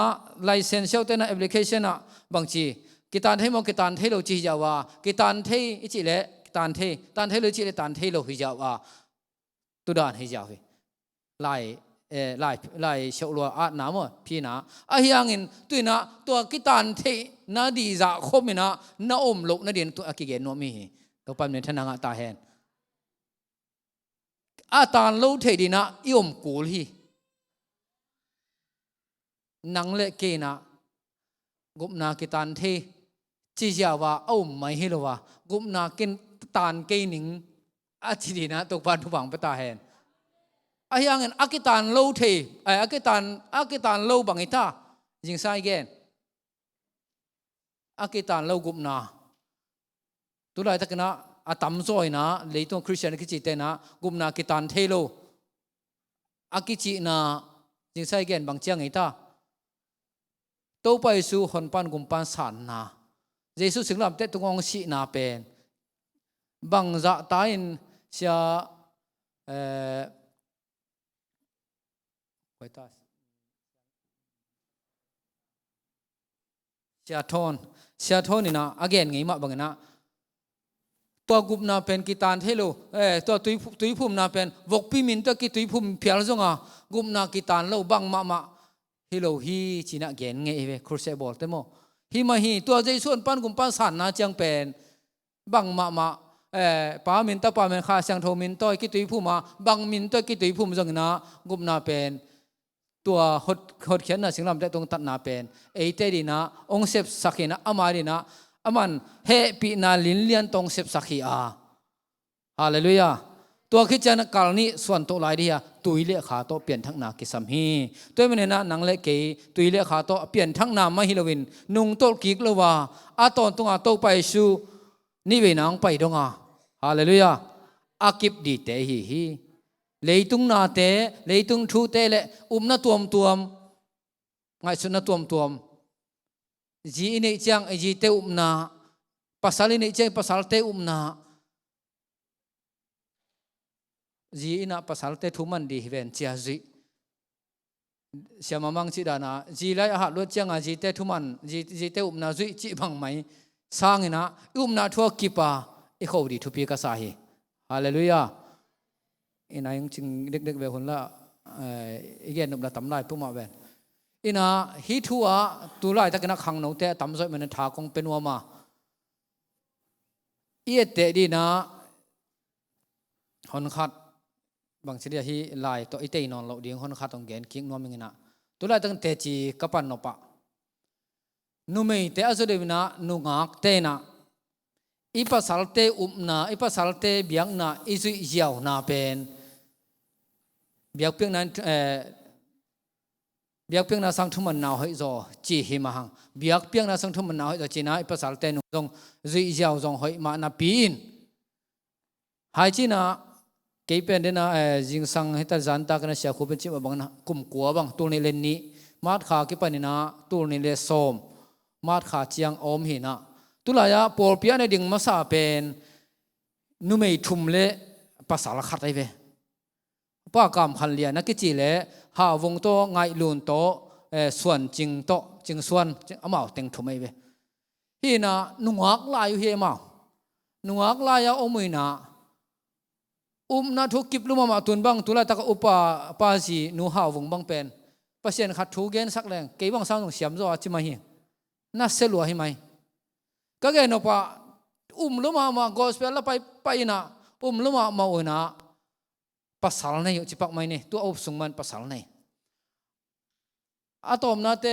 ไลเซนเซลเตนะแอปพลิเคชันนะบางทีกิตานให้มองกิตานให้เราจีจาวากิตานให้อิจิเลตานให้เราจีเลตานให้เราฮิจาวาตุดานฮิจาวาไล่เชลวอาหนามพี่นาอาเฮียงินตัวน่ะตัวกิตานเทนาดีจะคมนะนาอมลุกนาเดียนตัวกิเกนโนมีตัวปั๊มเนี่ยทนางตาแหนอาตานลูเทดีนะยมกูลฮีนังเล็กเกนะกุมนากิตานเทจีจาวาเอาไม่ฮิโลวากุมนากินตานเกนิงอาทิดีนะตัวปั๊มทุบังปตาแหนอายังเงินอากิตานโลเทอากิตานโลบังอิตายิงไซเกนอากิตานโลกุมนาตัวใดตะกันนะอาตัมซอยนะเลยตัวคริสเตียนกิจิเตนะกุมนากิตานเทโลอากิจินะยิงไซเกนบังเจียงอิตาโตไปสู่หนปันกุมปันสันนาเยซูสิงลำเตตุงองสีนาเป็นบังจะตายน์เสียเสียทอนนี่นะอเกนไงมาบังนะตัวกุบนาเป็นกิตานเทโลตัวตุยพุ่มนาเป็นวกพิมินตัวกิตุยพุ่มเพียรซงอ่ะกุบนากิตานโลบังมาเฮโลฮีจีน่าเกนไงเว้ครูเซบอลเตโมฮีมาฮีตัวใจส่วนปั้นกุมปั้นสันนะจังเป็นบังมาป้ามินตาป้ามินข้าเสียงโทมินตัวกิตุยพุ่มมาบังมินตัวกิตุยพุ่มซงนะกุบนาเป็นตัวหดเขียนนะสิ่งลำแต่ตรงตัดนาเป็นเอเตดีนะองเซฟสักนะอามาดีนะอามันเฮปีนาลินเลียนตรงเซฟสักฮาเลลูยาตัวคิดจะนักการนี้ส่วนตัวลายดีฮะตุยเลี้ยขาโตเปลี่ยนทั้งนากิสัมฮีตัวมันนะนังเล็กเกยตุยเลี้ยขาโตเปลี่ยนทั้งนามาฮิโลวินนุงโตกิกเลว่าอาตอนตรงอาโตไปสู่นี่เวนังไปดงฮาเลลูยาอากิบดีเตฮีเลยตุงนาเตเลยตุงทูเตเลนาตัวมไงสุนตัวมจีนี่จังจีเตนาภาษาลินี่จังภาษาเตนาจีน่ะภาษาเตทุมันดีเวนเจียจีเสียมามังจีดานะจีไลอาหารรถจังจีเตทุมันจีเตนาจีจีบังไหมสร้างนะนาทัวกิปาอีเขาดีทุปีกษาฮีฮาเลลูยาอินายังจึงเด็กๆแบบคนละอีกอย่างนึงเราทำได้ปุ๊บมาแบบอินาฮิทัวตัวไรถ้าเกิดนักขังโนเตะทำซอยมันถากงเป็นวัวมาเอเตดีนะคนขัดบางสิ่งที่ลายตัวไอเตยนอนเราเดียงคนขัดตรงแกนคิงนัวมิงนะตัวไรตั้งเตจีกับปันนปะนูไม่เตะสุดเดวินะนูงักเตนะอีภาษาเตอุมนาอีภาษาเตเบียงนาอีสุยเจียวนาเป็น เบียกเพียงนั้นเบียกเพียงนั้นสังทุมันนาวให้จอจีหิมาหังเบียกเพียงนั้นสังทุมันนาวให้จอจีน่าภาษาเตนุจงจุยเจ้าจงให้มานาปีนหายจีน่าเกี่ยเป็นเดน่าจิงสังให้ตาจันตากันเสียคู่เป็นจิมาบังนะกุมกัวบังตัวนี้เลนนี้มาดขากี่ปนินะตัวนี้เลสอมมาดขาเจียงอมหินะตุลายาปอลเปียในดิ่งมาซาเป็นนุ่มไม่ทุ่มเละภาษาละขัดไอเวป้ากามขันเลียนักกิจเละหาวงโตไงลุนโตส่วนจิงโตจิงส่วนอามาเต็งทุ่มไอเวฮีนะนุ่งอักลายอยู่เฮมานุ่งอักลายอมุยนะนาทุกิบลุมาตุนบังตุลาตะกอุปปาจีนูหาวงบังเป็นเปอร์เซ็นต์ขัดทูเกนสักแรงเกี่ยบังสาวตรงเสียมจ่อจิมาฮีน่าเสลัวให้ไหมก็แกนปะลุมากอสเปลละไปนะลุมาโอนะภาษาไหนอยู่จิปักไม่เนี่ยตัวอุปสงมันภาษาไหนอาตอมนาเต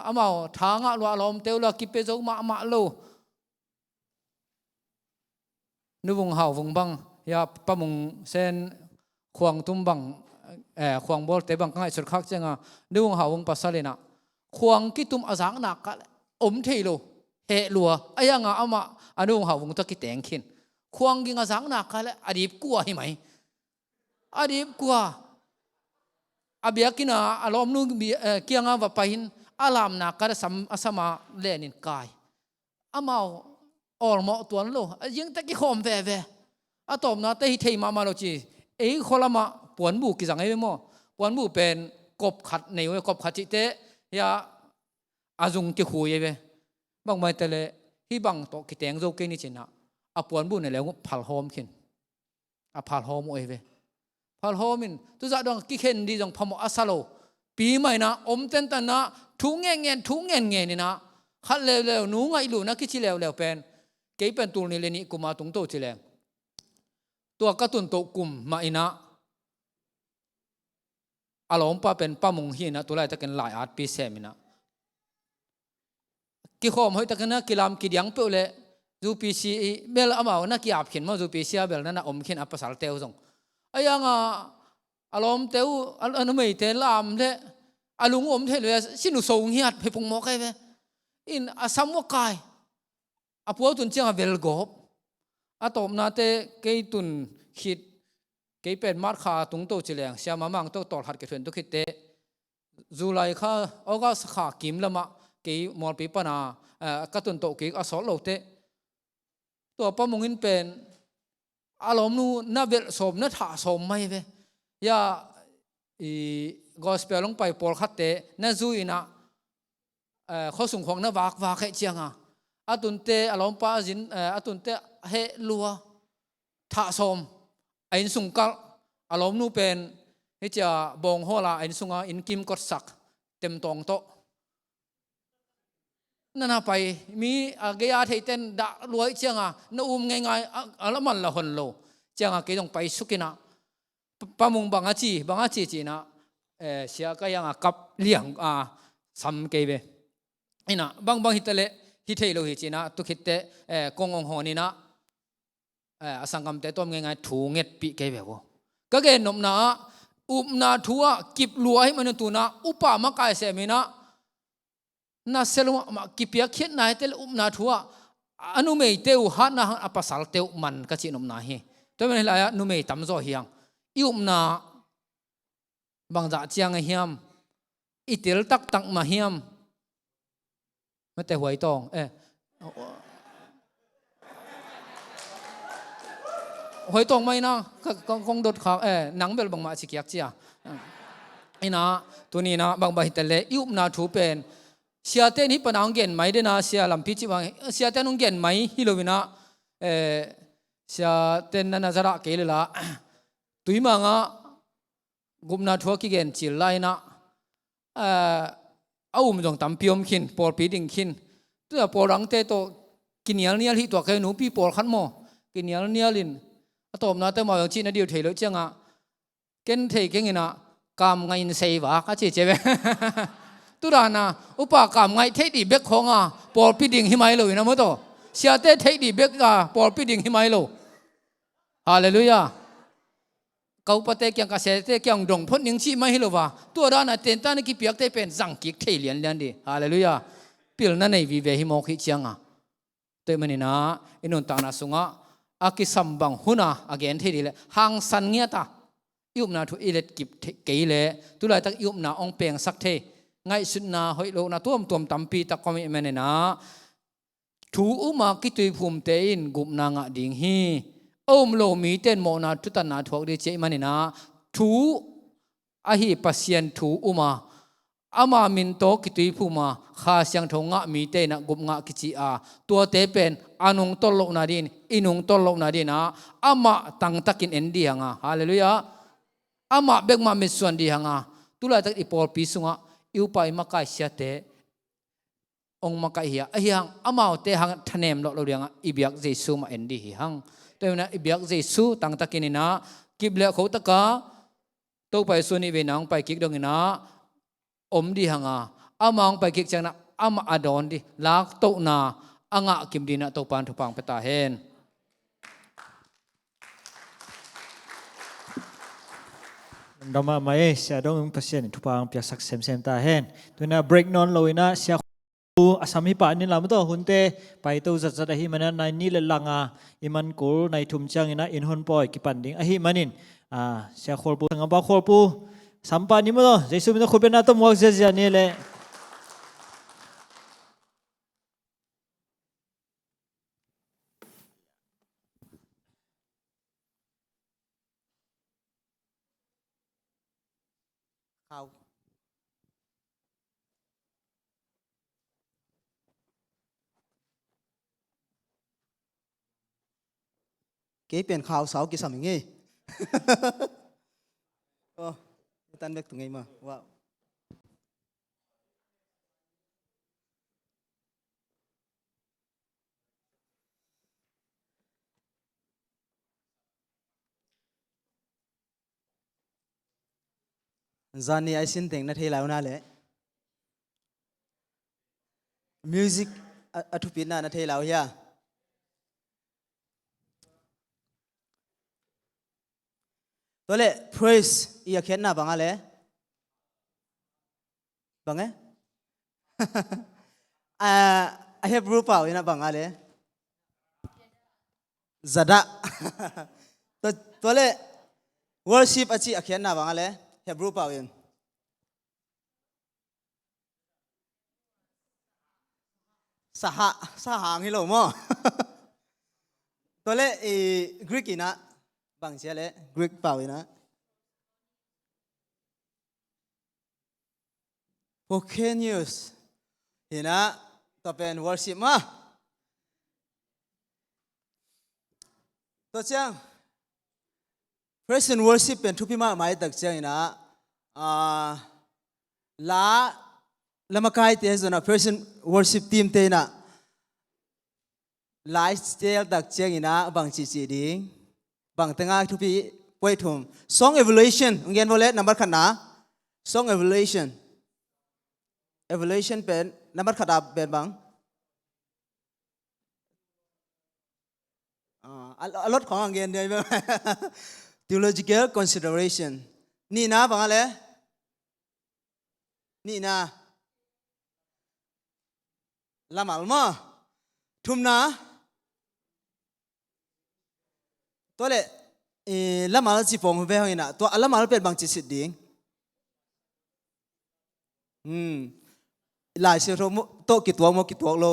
อามาทางอ่ะลัวลมเตลละกิเปจงมาโลนูวงหาวงบังยาปะมุงเส้นควงตุ้มบังควงบอลเตบังง่ายสุดคักจังอ่ะนูวงหาวงภาษาเลยนะควงกิตุมอาสังนักกันเทโลเฮลัวไอ้ยังอ่ะอามาอนุวงหาวงตะกิแตงขินควงกิงอาสังนักกันอดีตกลัวให้ไหมอดีตกลัวอาเบียกินะอารมณ์นู้เกี่ยงว่าไปหินอารามนักกันสมาเลนินกายอามาออลมาตัวนั้นโลยังตะกี้ขอมแว่อาตอมนะเตหิเทมาโลจีคนละมาปวนบุกิจังไอ้เมื่อปวนบุเป็นกบขัดในเว้กบขัดจิเตยาอาจุงที่คุยเว้บางไม่แต่เลยที่บางโตกิแตงโจกินี่จินะอาปวนบุเนี่ยแล้วพัลโฮมขึ้นอาพัลโฮมเว้พัลโฮมินตุจัดองกิเข็นดีจังพมอาซาโลปีใหม่นะเต็นตันนะทุ่งเงี้ยนี่นะขัดเร็วนู้งไงลูนะกิชิเร็วเป็นเกี่ยเป็นตัวนี้เลยนี่กุมาตุงโตจิเลงตัวกระตุนโตกุมมาอินะอารมณ์ป้าเป็นป้ามงฮีนะตัวไรตะกันหลายอาร์ตปีเซมินะกิขอมให้ตะกันนะกิลามกิยังเปล่าจูปีซีเบลอามานักกิอาบเขียนมาจูปีซีเบลนั่นนะเขียนอัปสารเตวส่งไอ้ยังอารมณ์เตวอันไม่เตลามเละอารมณ์เทเลยสินุส่งเฮียดไปพงมอกไอ้เว้อินอาสัมวกายอาพัวตุนเจียงเวลกอบอาตอมนาเตเกยตุนคิดเกยเป็นมาร์คาตุงโตจิเลงเสียมามังโตตอลหัดเกยเทนตุคิดเตจุลัยข้าออกัสขากิมละมะเกยมอลปีปนากระตุนโตเกยอสอลโลเตตัวป้ามงอินเป็นอารมณ์นู้น่าเวลสมน่าถาสมไม่เว้ยากอสเปลลงไปปอลขัดเตน่าจุยนะข้อสุ่งของน่าวากให้เจียงอาตุนเตอารมณ์ป้าจินอาตุนเตเฮลัวถาสมไอ้สุ่งกัลอารมณ์นู้เป็นที่จะบงหัวละไอ้สุ่งอินกิมกดสักเต็มตองโตนั่นไปมีเกียร์ที่เต้นด่ารวยเจียงนู่มง่ายๆอะไรมันละคนโลเจียงเกี่ยงไปสุกินะปะมุงบางจีจีนะเสียก็ยังกับเลี้ยงซ้ำเกยเบนี่นะบางฮิตเลฮิตเฮโลฮิจีนะตุคิดเตกงองหอนี่นะสังคมเตต้มง่ายๆถูเงียดปีเกยเบก็เกนนมนะนาทัวกิบรวยมันตัวนะอุปามากายเสมินะน่าเซลมากิเปียเขียนนายเตลนาทัวอนุเมยเตวฮันนะอปัสสัลเตวมันก็จีนมนาเฮตัวมันอะไรนุเมยตั้มโซเฮียงยุมนาบางจ่าเจียงเฮียมอิติลตักมาเฮียมไม่แต่หวยตองหวยตองไม่นะคงโดดขาหนังเบลบางมาสิกยักเจียไอ้นะตัวนี้นะบางใบแต่เละยุมนาถูเป็นเสียเต้นฮิปนังเก่นไหมเดนะเสียลำพิจิวังเสียเต้นนุ่งเก่นไหมฮิโลวินะเสียเต้นนั่นจะรักเกลือละตุยมังกุมนาทัวกิเก่นจิลไลนะเอาอุ้มจงตั้มพิอมขินปอลปีดิ่งขินตัวปอลรังเตโตกินเนียลเนียลที่ตัวแกหนูปีปอลขันโมกินเนียลเนียลินตบนาเตมาอย่างจีนเดียวเทเลจังเก่นเทเก่งนะกามไงน์เซวะก็เจ๊เว้ตุรานะอุปกรรมไงเทดีเบกของปอลปีดิ่งหิมายเลยนะมั้งตัวเสียเตเทดีเบกปอลปีดิ่งหิมายเลยฮาเลลูยา กาปะเตกียงกะเสเตกียงดงพ้นยังชีไม่ให้หรอวะตัวด้านน่ะเต็นตานี่กิเปียกเตเป็นสังกิกเทเลียนเลียนดิฮาเลลูยาปิลนั่นในวิเวหิโมกิเชียงอ่ะเตมันนี่นะอินุนตานาสุงะอากิสัมบังหุนาอเกนเทดิเลหางสันเงียตายุบนาทุอิเลตกิบเกยเลตุลายตักยุบนาองเปียงสักเทไงสุดนาหอยโลนาตัวมตัวมตัมปีตะกอมิมันนี่นะถูอุมากิตุยภูมิเตอินกุมนางะดิงฮีโอมโลมีเต้นโมนาทุตันนาทวกเดเจมันนี่นะถูอาหิปัสยันถูอุมาอามามินโตกิตุยภูมาข้าเสียงทงะมีเตนะกุมงะกิจิอาตัวเตเป็นอานุงตลกนาดินอินุงตลกนาดินะอามาตังตักินเอ็นดีฮังฮาเลลูยาอามาเบกมามิส่วนดีฮังตุลาตักอีปอลปีสุงะอิวไปมาไกเสียเตองมาไกเฮียเฮียงอามาเตหังทะเนมโลโลเดียงอีเบียกเจซูมาเอ็นดีฮังแต่เวลาอีเบียกเจซูตังตักินนะกิบเลเขาตะกาโตไปส่วนอีเวนังไปกิกดงนะอมดีฮังอามองไปกิกจังนะอามาอดอนดิลากโตนาอ่างกิมดีนะโตปานทุปังเปตาเฮนดอมาไม่เสียดงเปอร์เซ็นต์ทุกปางเปียสักเซมเซมตาเห็นตัวน่ะ break non ลอยนะเสียอาสามีป่านี่เราไม่ต้องหุ่นเตไปตัวจัดจัดหิมันในนี่เลยลังอิมันกูในทุ่มจังนะอินหุ่นปอยกิปันดิ้งหิมันินเสียขอปูทั้งบ้าขอปูสัมปานี่มั้งตัวเจสุมินะคุณเป็นนัตมวกเสียนี่เลยข่าวเก๋เปลี่ยนข่าวเสากี่สามอย่างงี้ โอ้ตันเบกตรงไงมาว้าวจานนี้ไอซินเต็งนัดเฮลาวน่าเลยมิวสิกอัทุปินน่ะนัดเฮลาวเฮียตัวเล่ praise อียเขียนน่ะบังอะไรบังเอ้ไอเฮบรูเปล่าอีน่ะบังอะไรzada ตัวเล่ worship อาชีเขียนน่ะบังอะไรเฮบรูเปล่าอีนสหางฮิโลมั้งตัวเล่กรีกอีน่ะบางเสียเลยกรีกเปล่านะโอเคนิวส์เห็นนะตัวเป็น worship มาตัวเจ้า praise and worship เป็นทุกพิมาหมายตักเจ้านะละมาใกล้เตะส่วนนะ praise and worship team เตะนะไลฟ์สไตล์ตักเจ้านะบางจีดิ้งบางตั้งทุกปีป่วยทุ่ม song evaluation เงี้ยวันเล่นับขันนะ song evaluation เป็นนับขันดับเป็นบางลดของเงี้ยเดียว theological consideration นี่นะบางอะไรนี่นะละมัลมาทุ่มนะตัวเล่ละมาลจีฟงเวหินะตัวละมาลเป็นบางจิตสิดิ้งหลายเสียงทุ่มโตกิตัวมกิตัวโล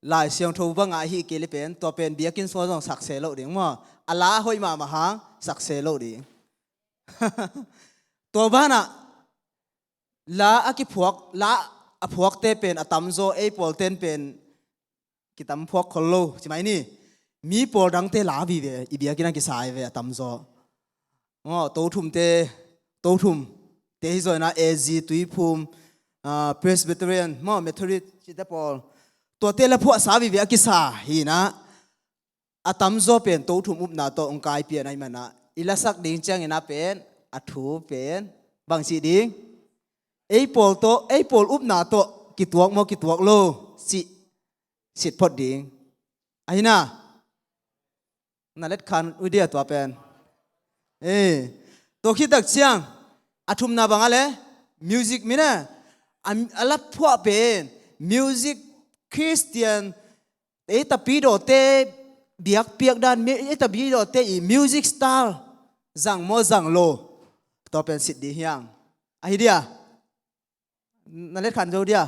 หลายเสียงทุ่มบางอาฮิเกลิเป็นตัวเป็นเบียกินส่วนของสักเซโลดิ้งมั้งอัลลาหอยมาหางสักเซโลดิ้งตัวบ้านะละอากิพวกละพวกเตเป็นอตัมโซเอปอลเตนเป็นกิตัมพวกคนโลใช่ไหมนี่มีปอดังเตลาบีเวอีเบียกินังกิสายเวตัมโซโตทุ่มเตฮิโซนะเอซีตุยภูมิเพรสบิเทเรียนเมทริจิตปอลตัวเตละพวกสาบีเวกิสาฮีนะอตัมโซเป็นโตทุ่มอุปนาโตองกายเปียนไอมันนะอิลาสักดิ้งจังนะเป็นอัฐูเป็นบางสีดิ้งไอปอลอุปนาโตกิตัวโลสิพอดิ้งไอ้น่ะนั่นเล็ดคันอุเดียตัวเป็น ตัวคิดตักเชียงอาทุมนาบังอะไรมิวสิกมินะอัลลับพวกเป็นมิวสิกคริสเตียนตะปีโดเตเบียกเปียกด้านตะปีโดเตอีมิวสิกสไตล์จังโมจังโลตัวเป็นสิทธิ์ดียังไอเดียนั่นเล็ดขันเจ้าเดีย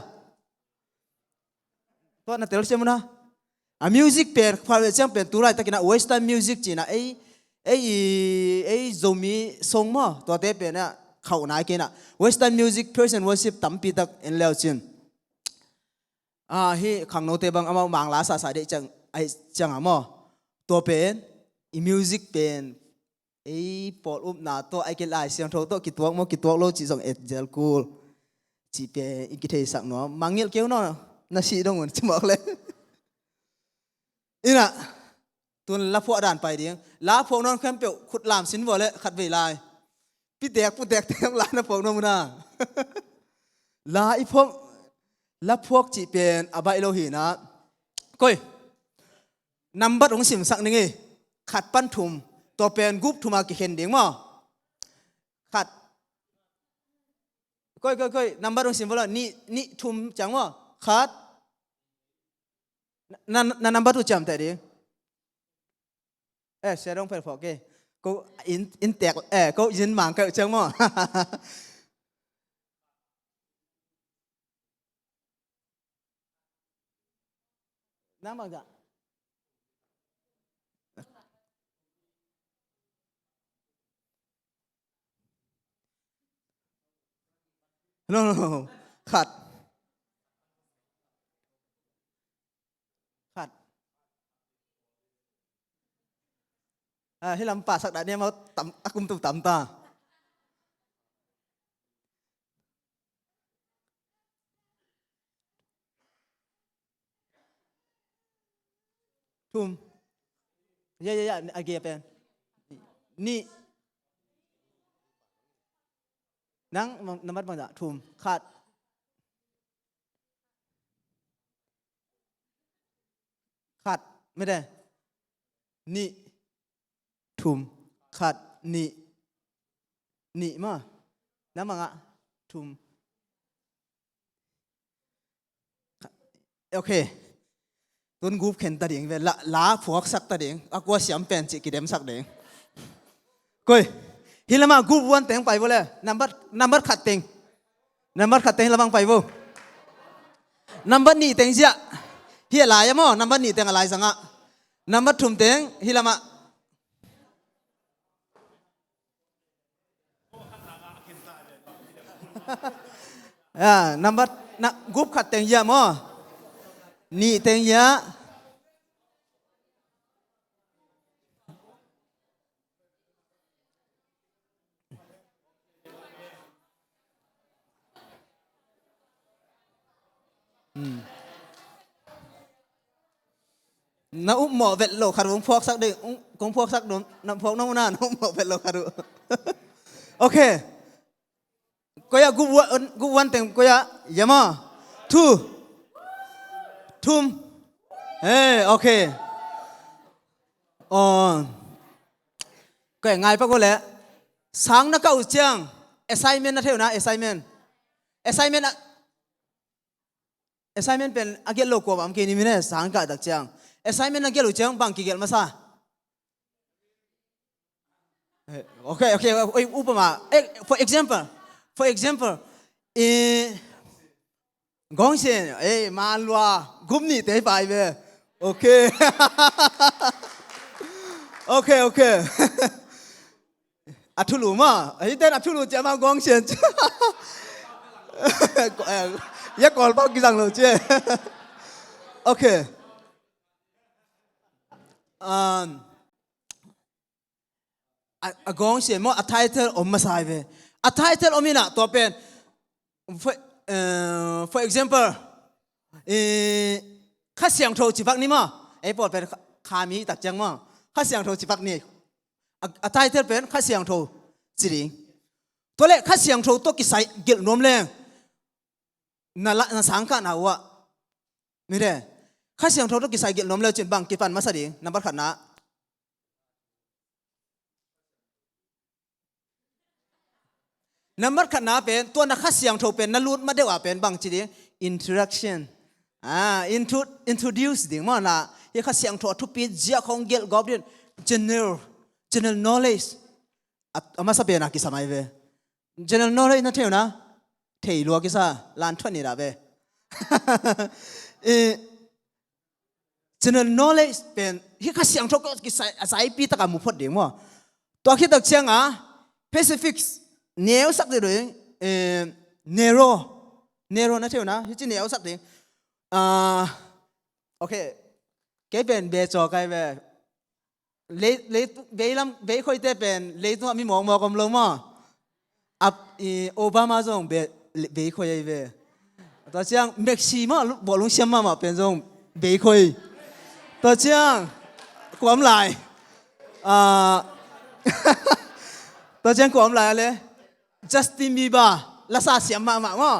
ตัวนั่นเตลเชื่อมั้ยนะมิวสิกเป็นความเป็นเชื่อเป็นตัวไรตะกี้นะเวสเทิร์นมิวสิกจีน่ะไอ้โซมีซงมั้งตัวเตเป็นเนี่ยเขาไหนกันนะเวสเทิร์นมิวสิกเพอร์เซนต์วอร์ชิปตั้มปีตักเอ็นเลวจินฮีขังโนเตบังอามาบางลาสาสายเดจังไอจังอ่ะมั้งตัวเป็นมิวสิกเป็นไอ้ปอดอุ้มหน้าตัวไอ้เกล้าเสียงโทตัวกิตัวโลจีส่งเอ็ดเจลกูลจีเป็นอีกทีสักหน่อมังเงี้ยเกี่ยวหน่อน่าชีดงเหมือนจะบอกเลยอีน่ะตัวละพวกด่านไปเดียงละพวกนอนแคมเปียวขุดลามสินวัวเลยขัดเวลาพี่แตกผู้แตกเต็มร้านนะพวกนอนมุนาละอีพวกละพวกจีเป็นอบายโลหินะก้อยนำบัตรของสิมสักนึงไงขัดปั้นถุมตัวเป็นกุ๊บถุมากี่เห็นเดียงมั้งขัดก้อยนำบัตรของสิมว่านี่ถุมจังมั้งขัดนั่นนำบัตรถุจำแต่เดียงเสียดงเพื่อนพอเกก็อินแตกก็ยินหมางก็จังมั้งนั่งบางจ้ะโน่ขัดให้ลำป่าสักดาเนี่ยมาต่ำอากุมตุ่มต่ำตาทุ่มเยอะอาเกียเป็นนี่นั่งน้ำมันบางจ้ะทุ่มขาดไม่ได้นี่ทุ่มขาดนี่มาน้ำมังอะทุ่มโอเคต้นกูเข็นตาเดียงเวลาพวกสักตาเดียงอักว่าเสียมเป็นจิกิเดมสักเดียงก้อยฮิลามากูวันเต็งไปบ่เลยนัมเบอร์ขัดเต็งฮิลามังไปบ่นัมเบอร์นี่เต็งเสียเฮียลายมั้งนัมเบอร์นี่เต็งอะไรสังอะนัมเบอร์ทุ่มเต็งฮิลามานัมเบอร์กูขัดเต็งเยอะมั้งนี่เต็งเยอะน้าอุ้มหมอเวทโลคารุพวกสักเด็กกงพวกสักโดนน้ำพวกน้องน่าน้าอุ้มหมอเวทโลคารุโอเคก็อยากกูวันเต็งก็อยากยามาทุ่มโอเคอ๋อก็ง่ายปะก็แหละสังนักเอาเจียง assignment นะเท่านะ assignment เป็นอาเกลโลกว่าบางทีนี่มีเนี่ยสังกัดตักเจียง assignment อาเกลโลเจียงบางกี่เกลมาซะโอเคอุปมาfor example กองเสียนมาลัวกุมนี่เตะไปเว้ยโอเคอัทุลุมาเต้นอัทุลุจะมากองเสียนยักษ์กอลปากิจังเลยเจ้โอเคกองเสียนมั่วtitle อมมาใส่เว้ยtitle อมนี่นะตัวเป็นfor example ข้าเสียงโทรจิบักนี่มั้งปอดเป็นคามีตักจังมั้งข้าเสียงโทรจิบักนี่ไทเทลเป็นข้าเสียงโทรจริงตัวเล็กข้าเสียงโทรตัวกิสัยเกี่ยวน้มแรงนั่นละนั่นสังกัดเอาวะไม่ได้ข้าเสียงโทรตัวกิสัยเกี่ยวน้มแรงจนบางกิปันมาสดินับบัตรขันนะ นัมมัดขันนาเป็นตัวนักขัดเสียงโทเป็นนัลุดมาเดียวเป็นบางจีดี introduction introduce ดิ่งมันนะยังขัดเสียงโททุกปีเจ้าของเกลกอบดิน general knowledge อามาสับเป็นนักกิสมัยเว general knowledge นั่นเท่านะเที่ยวลัวกิสาลานทวนนี่ละเว general knowledge เป็นยังขัดเสียงโทก็กิสสายปีตะการมุพดดิ่งมั้งตัวคิดตักเชียงPacific เนวสักเดือนnarrow นั่นเท่านะที่เนวสักเดือนโอเคแกเป็นเบจอไกเบเบค่อยแต่เป็นเลยตัวมีมองกำลังมั้งโอบามาจงเบค่อยเบตัวเชียงเม็กซิมบอลลงเชียงมาเป็นจงเบค่อยตัวเชียงความหลายตัวเชียงความหลายเลยJustin Bieber ลักษณะเสียงมาว่า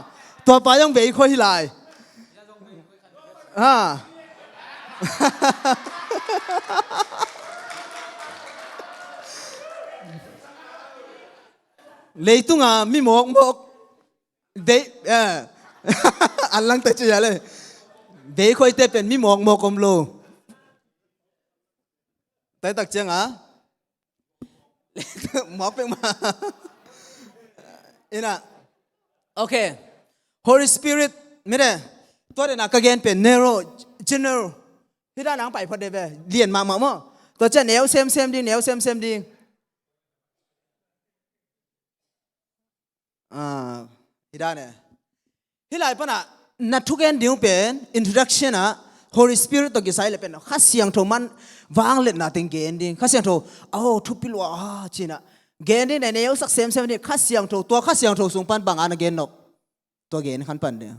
ตัวไปยังเบยค่อยหลายเลยตุ้งมีหมกเบยอันลังแต่เจียเลยเบยค่อยแต่เป็นมีหมกกลมโลแต่ตักเจียงหมอกเป็นมาอินะโอเค Holy Spirit ไม่ได้ตัวเด็กนักเรียนเป็น narrow general ที่ด้านหลังไปพอดีไปเรียนมามั่งตัวจะแนวเซมดีแนวเซมดีที่ด้านเนี่ยที่ไหนปะน่ะนัดทุกอย่างเดียวเป็น introduction Holy Spirit ตัวกิจสายเลยเป็นข้าเสียงโทมันวางเล่นน่ะติงเกนดิ้งข้าเสียงโททุบปิลวะจีน่ะเกนดิ้งในแนวสักเซมนี่ข้าเสียงโทตัวข้าเสียงโทสูงปันบางอันเกนนกตัวเกนขันปันเนี่ย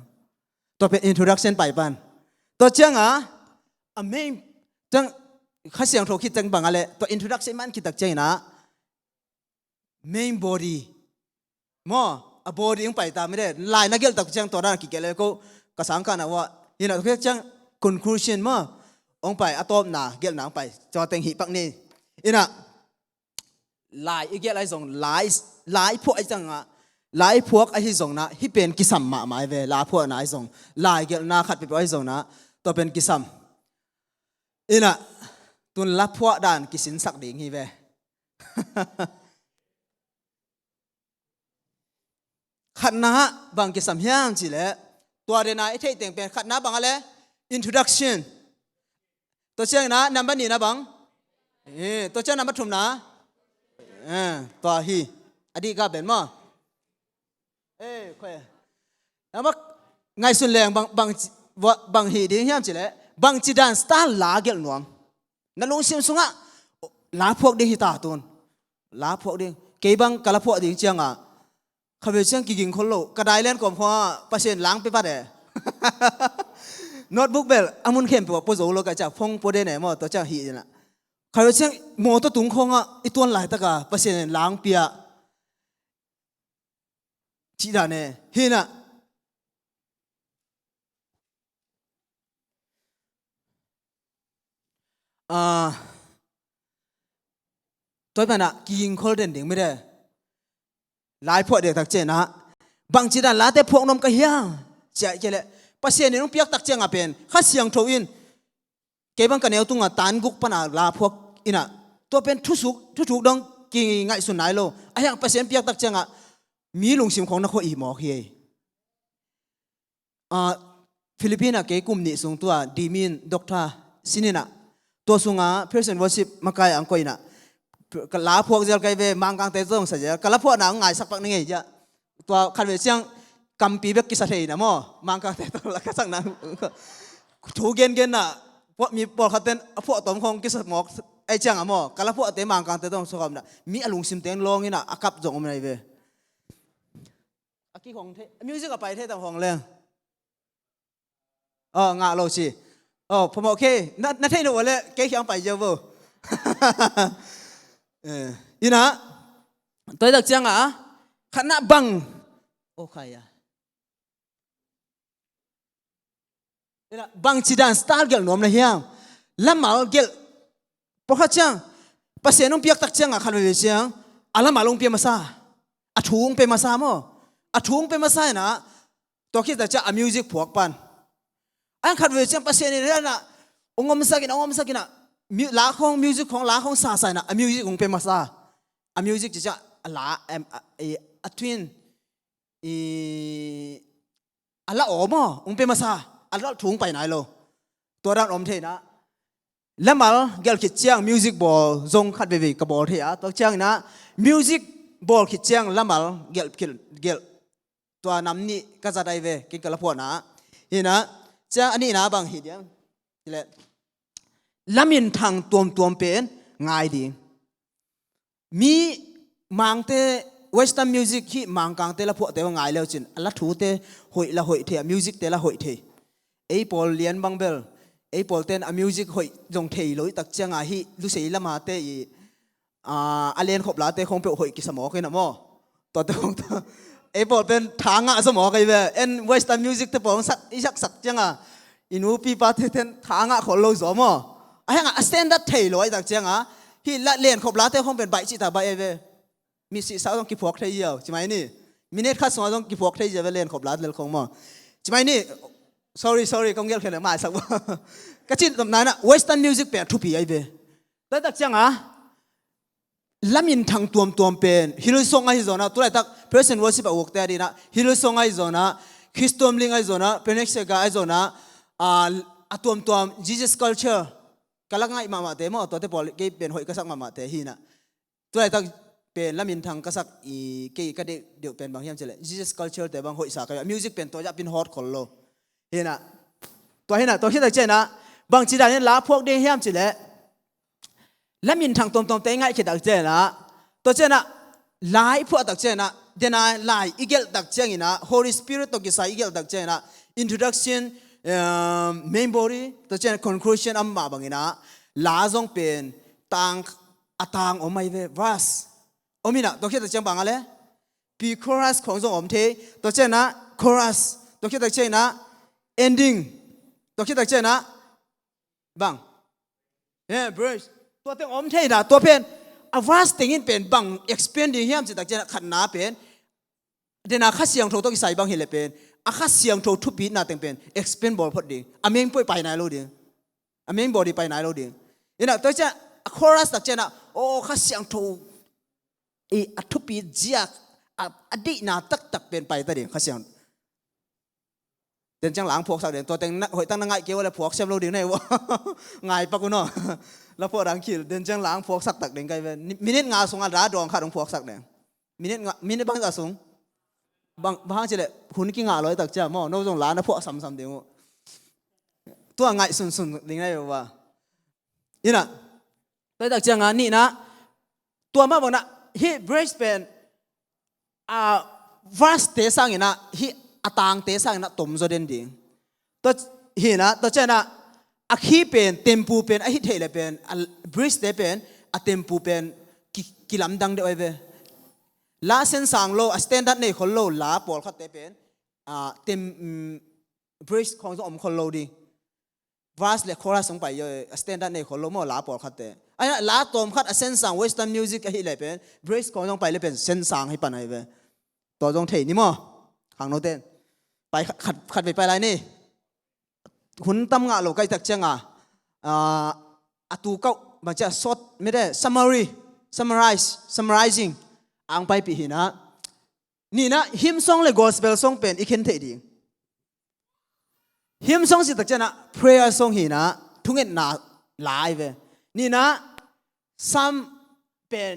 ตัวเป็น introduction ไปปันตัวเจ้าไม่จังข้าเสียงโทคิดจังบางอะไรตัว introduction มันคิดตักใจนะ main body มั่วbody ยังไปตามไม่ได้ลายนักเกลตักจังตัวนั้นกี่เกลเลยก็กระสังกันนะว่านี่นะตัวจัง conclusion มั่วองไปอะตอมนาเกลหนังไปจอเต็งหิปักนี่นี่นะลายอีกเกลอะไรส่งลายพวกไอ้จังลายพวกไอ้ที่ส่งนะที่เป็นกิสัมมาหมายเวลาพวกไหนส่งลายเกลนาขัดไปไอ้ส่งนะตัวเป็นกิสัมนี่นะตุนละพวกด่านกิสินสักดิ่งฮีเวขัดนะบางกิสัมย่างจีเล่ตัวเรนายที่แต่งเป็นขัดนะบางอะไร introduction ตัวเชียงนะนับบันนี่นะบังตัวเชียงนับบัตรทุมนะตัวฮีอดีตก็เป็นมั้งค่อยแล้วว่าไงส่วนแรงบางฮีดีเฮียมจีเล่บางจีดันสตาร์ลาเกลหน่วงนั่นลงเสียงสุงลาพวกเด็กฮิตาตุนลาพวกเด็กเก็บบังกะละพวกเด็กเชียงข้าพเจ้ากินคนโลกระไดเล่นก่อนพอเปอร์เซ็นต์ล้างไปปัดโน้ตบุ๊กเบลอามุนเข้มไปว่าปุ๊บโจโลกจะพงปุ๊บได้ไหนมั่วตัวเจ้าหีน่ะข้าพเจ้าหมอตัวตุงคงอีตัวไหลตะกะเปอร์เซ็นต์ล้างเปียจีดาเนี่ยเห็นน่ะตัวมันกินคนเด่นเด็กไม่ได้หลายพวกเด็กตักเจนะบางจีดันลาแต่พวกนมกระเฮียเจ๊เจเลยภาษาเนี่ยน้องเปียกตักเจงเป็นข้าเสียงโทอินเก็บบังกันเนี่ยตุงตานกุกปนาลาพวกอินะตัวเป็นทุสุกดองกินง่ายสุดไหนโลไอ้ยังภาษาเปียกตักเจงมีลุงสิมของนักอีหมอกเฮฟิลิปปินส์เกี่ยกลุ่มนี้ส่งตัวดีมินด็อกเตอร์ซินินะตัวส่งperson worship มาไกลอังกฤษนะกลาพวกเจ้าไก่เวมังกังเตจงเสียกลาพวกหนังง่ายสักปักนึงไงจ้ะตัวขันเวเชียงกัมปีเบกกิสเทนะมั่วมังกังเตจงแล้วก็สักนั้นถูกเกณฑ์น่ะพวกมีบอลขัดเต้นพวกต้มของกิสหมอกไอ้เจ้ามั่วกลาพวกเตมังกังเตจงสกอมน่ะมีอารมณ์ซิมเตนลองนี่น่ะอากับจงอะไรเวอากี้ของเทมิวสิกไปเทต่างของเลยงาโลชีผมโอเคนั่นเท่หนูเลยเกี่ยวไปเยอะเว้ยอีนะตัวเด็กเจียงขณะบังโอเคอีนะบังจีดันสตาร์เกลนอมนะเฮียละมาเกลเพราะเขาเจียงภาษาน้องเปียกตักเจียงขันไปเจียงอะไรมาลงเปียมาซา a thung pe masa mo a thung pe masa na to khi ta cha a music phuak pan an khat ve chang pasien ni na ongom sakina la khong music khong la khong sa na a music ong pe masa a music cha la a twin ala omo ong pe masa ala thung pai nai lo to ran om the na lamal gel khit chiang music ball zong khat ve ka ball the a to chiang na music ball khit chiang lamal gel to nam ni ka za dai ve ki kala phona ina cha ani na bang hi dia le lamin thang tuom pen ngai ding mi mang te western music hi mang kang te la pho te ngai leo chin ala thu te hoi the music te la hoi the ei pol lian bang bel ei pol ten a music hoi jong thei loi tak changa hi lu sei lama te i alen khop la te khong pe hoi ki samo ke na mo to te khong ei pol pen thanga samo kai ve en western music te pong sak isak sak changa inu pi pa te ten thanga khol lo zo mo a hanga standard thei loi tak changa hi la len khop la te khong pen bai chi ta bai ve mi si sao ki phok thei yo chi mai ni minute kha so jong ki phok thei je ve len khop la lel khong mo chi mai ni sorry kong gel khen ma sak ka chin tom na western music pe thu pi ai ve ta tak changa lamin thang tuom pen hilu song ai zona tu lai tak person worship a wok ta di na hilu song ai zona christom ling ai zona penexe ga ai zona a tuom jesus culture kalangai mama te mo to te pol ke pen hoi ka sak mama te hi na tu lai tak pen lamin thang ka sak i ke ka de pen bang hiam chele jesus culture te bang hoi sa ka music pen to ja pin hot khol lo hena to hi ta chena bang chi da ne la phok de hiam chile lamin thang tom te ngai khi dak chena to chena lai phu tak chena dena lai igel dak chengina holy spirit to ki sa igel dak chena introduction main body to chena conclusion amma bangina la jong pen tang atang omai ve verse omina to khi ta cheng bangale pi chorus khong jong om the to chena chorus to khi ta chena ending to khi ta chena bang verse to te om the da to pen a verse tingin pen bang expanding hiam chi ta chena khat na pen dena kha siang tho to ki sai bang hi le pen a kha siang tho thu pi na teng pen expand bol phot ding ameng poi pai na lo ding ameng body pai na lo ding ina to cha chorus ta chena o kha siang tho a thu pi jia a di na tak pen pai ta ding kha siang den chang lang phok sak den to teng hoi tang na ngai ke wala phok sem lo ding nei wo ngai pa ku no la pho dang khil den chang lang phok sak tak ding kai ve minute nga sung a ra dong kha dong phok sak ding minute bang ka sung bang chile hun ki nga loi tak cha mo no jong la na phok sam ding wo to ngai sun ding nei wa ina tai tak chang a ni na to ma bang na hi brace pen verse te sang ina hi atang te sang na tom zo den ding to hi na to chana a khi pen tempu pen a hi thele pen bridge te pen a tempu pen kilam dang de oi ve la sen sang lo a standard nei khol lo la pol khat te pen tem bridge khong zo om khol lo di verse le chorus song pai yo a standard nei khol lo mo la pol khat te ai la tom khat a sen sang western music a hi le pen bridge khong zo pai le pen sen sang hi pan ai ve to jong thei ni mo hang no tenไปขัดไปไรนี่หุ่นตั้มงะโลกไก่ตักเจงอาตูเก้ามันจะสดไม่ได้ summarizing อ่างไปปีหินะนี่นะฮิมซองเลย gospel song เป็นอีกเห็นเท่ดีฮิมซองสิตักเจนะ prayer song หินะทุกเงินนาหลายเวนี่นะซ้ำเป็น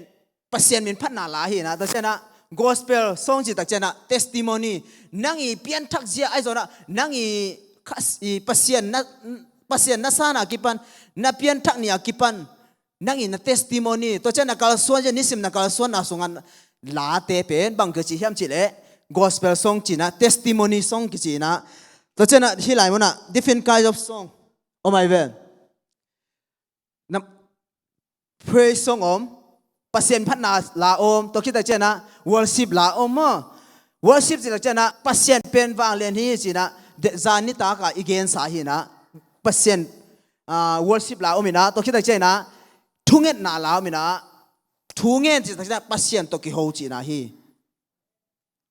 เปอร์เซ็นต์เป็นพันนาหลายหินะตักเจนะ gospel song จิตตักเจนะ testimony นั่งอีเปลี่ยนทักเจียไอ้ส่วนนั่งอีเปอร์เซ็นต์นัสานากิปันนับเปลี่ยนทักเนี่ยกิปันนั่งอีนั testimony ตัวเจนะกาลส่วนจะนิสิมนักาลส่วนนาสุงันลาเตเป็นบางเกิดจีเฮียมจิเล gospel song จีนะ testimony song จีนะตัวเจนะที่หลายมันนะ different kinds of song โอ้ไม่เว้นนับ praise song เปอร์เซ็นต์พัฒนาลาอมตัวคิดแต่เจนะ worship ลาอมมั้ง worship จิตเจนะเปอร์เซ็นต์เป็นวางเรียนที่จีนะเดจานิตากาอีเกนสาหินะเปอร์เซ็นต์worship ลาอมนะตัวคิดแต่เจนะทุ่งเงินนาลาอมนะทุ่งเงินจิตเจนะเปอร์เซ็นต์ตัวกิโฮจีนะฮี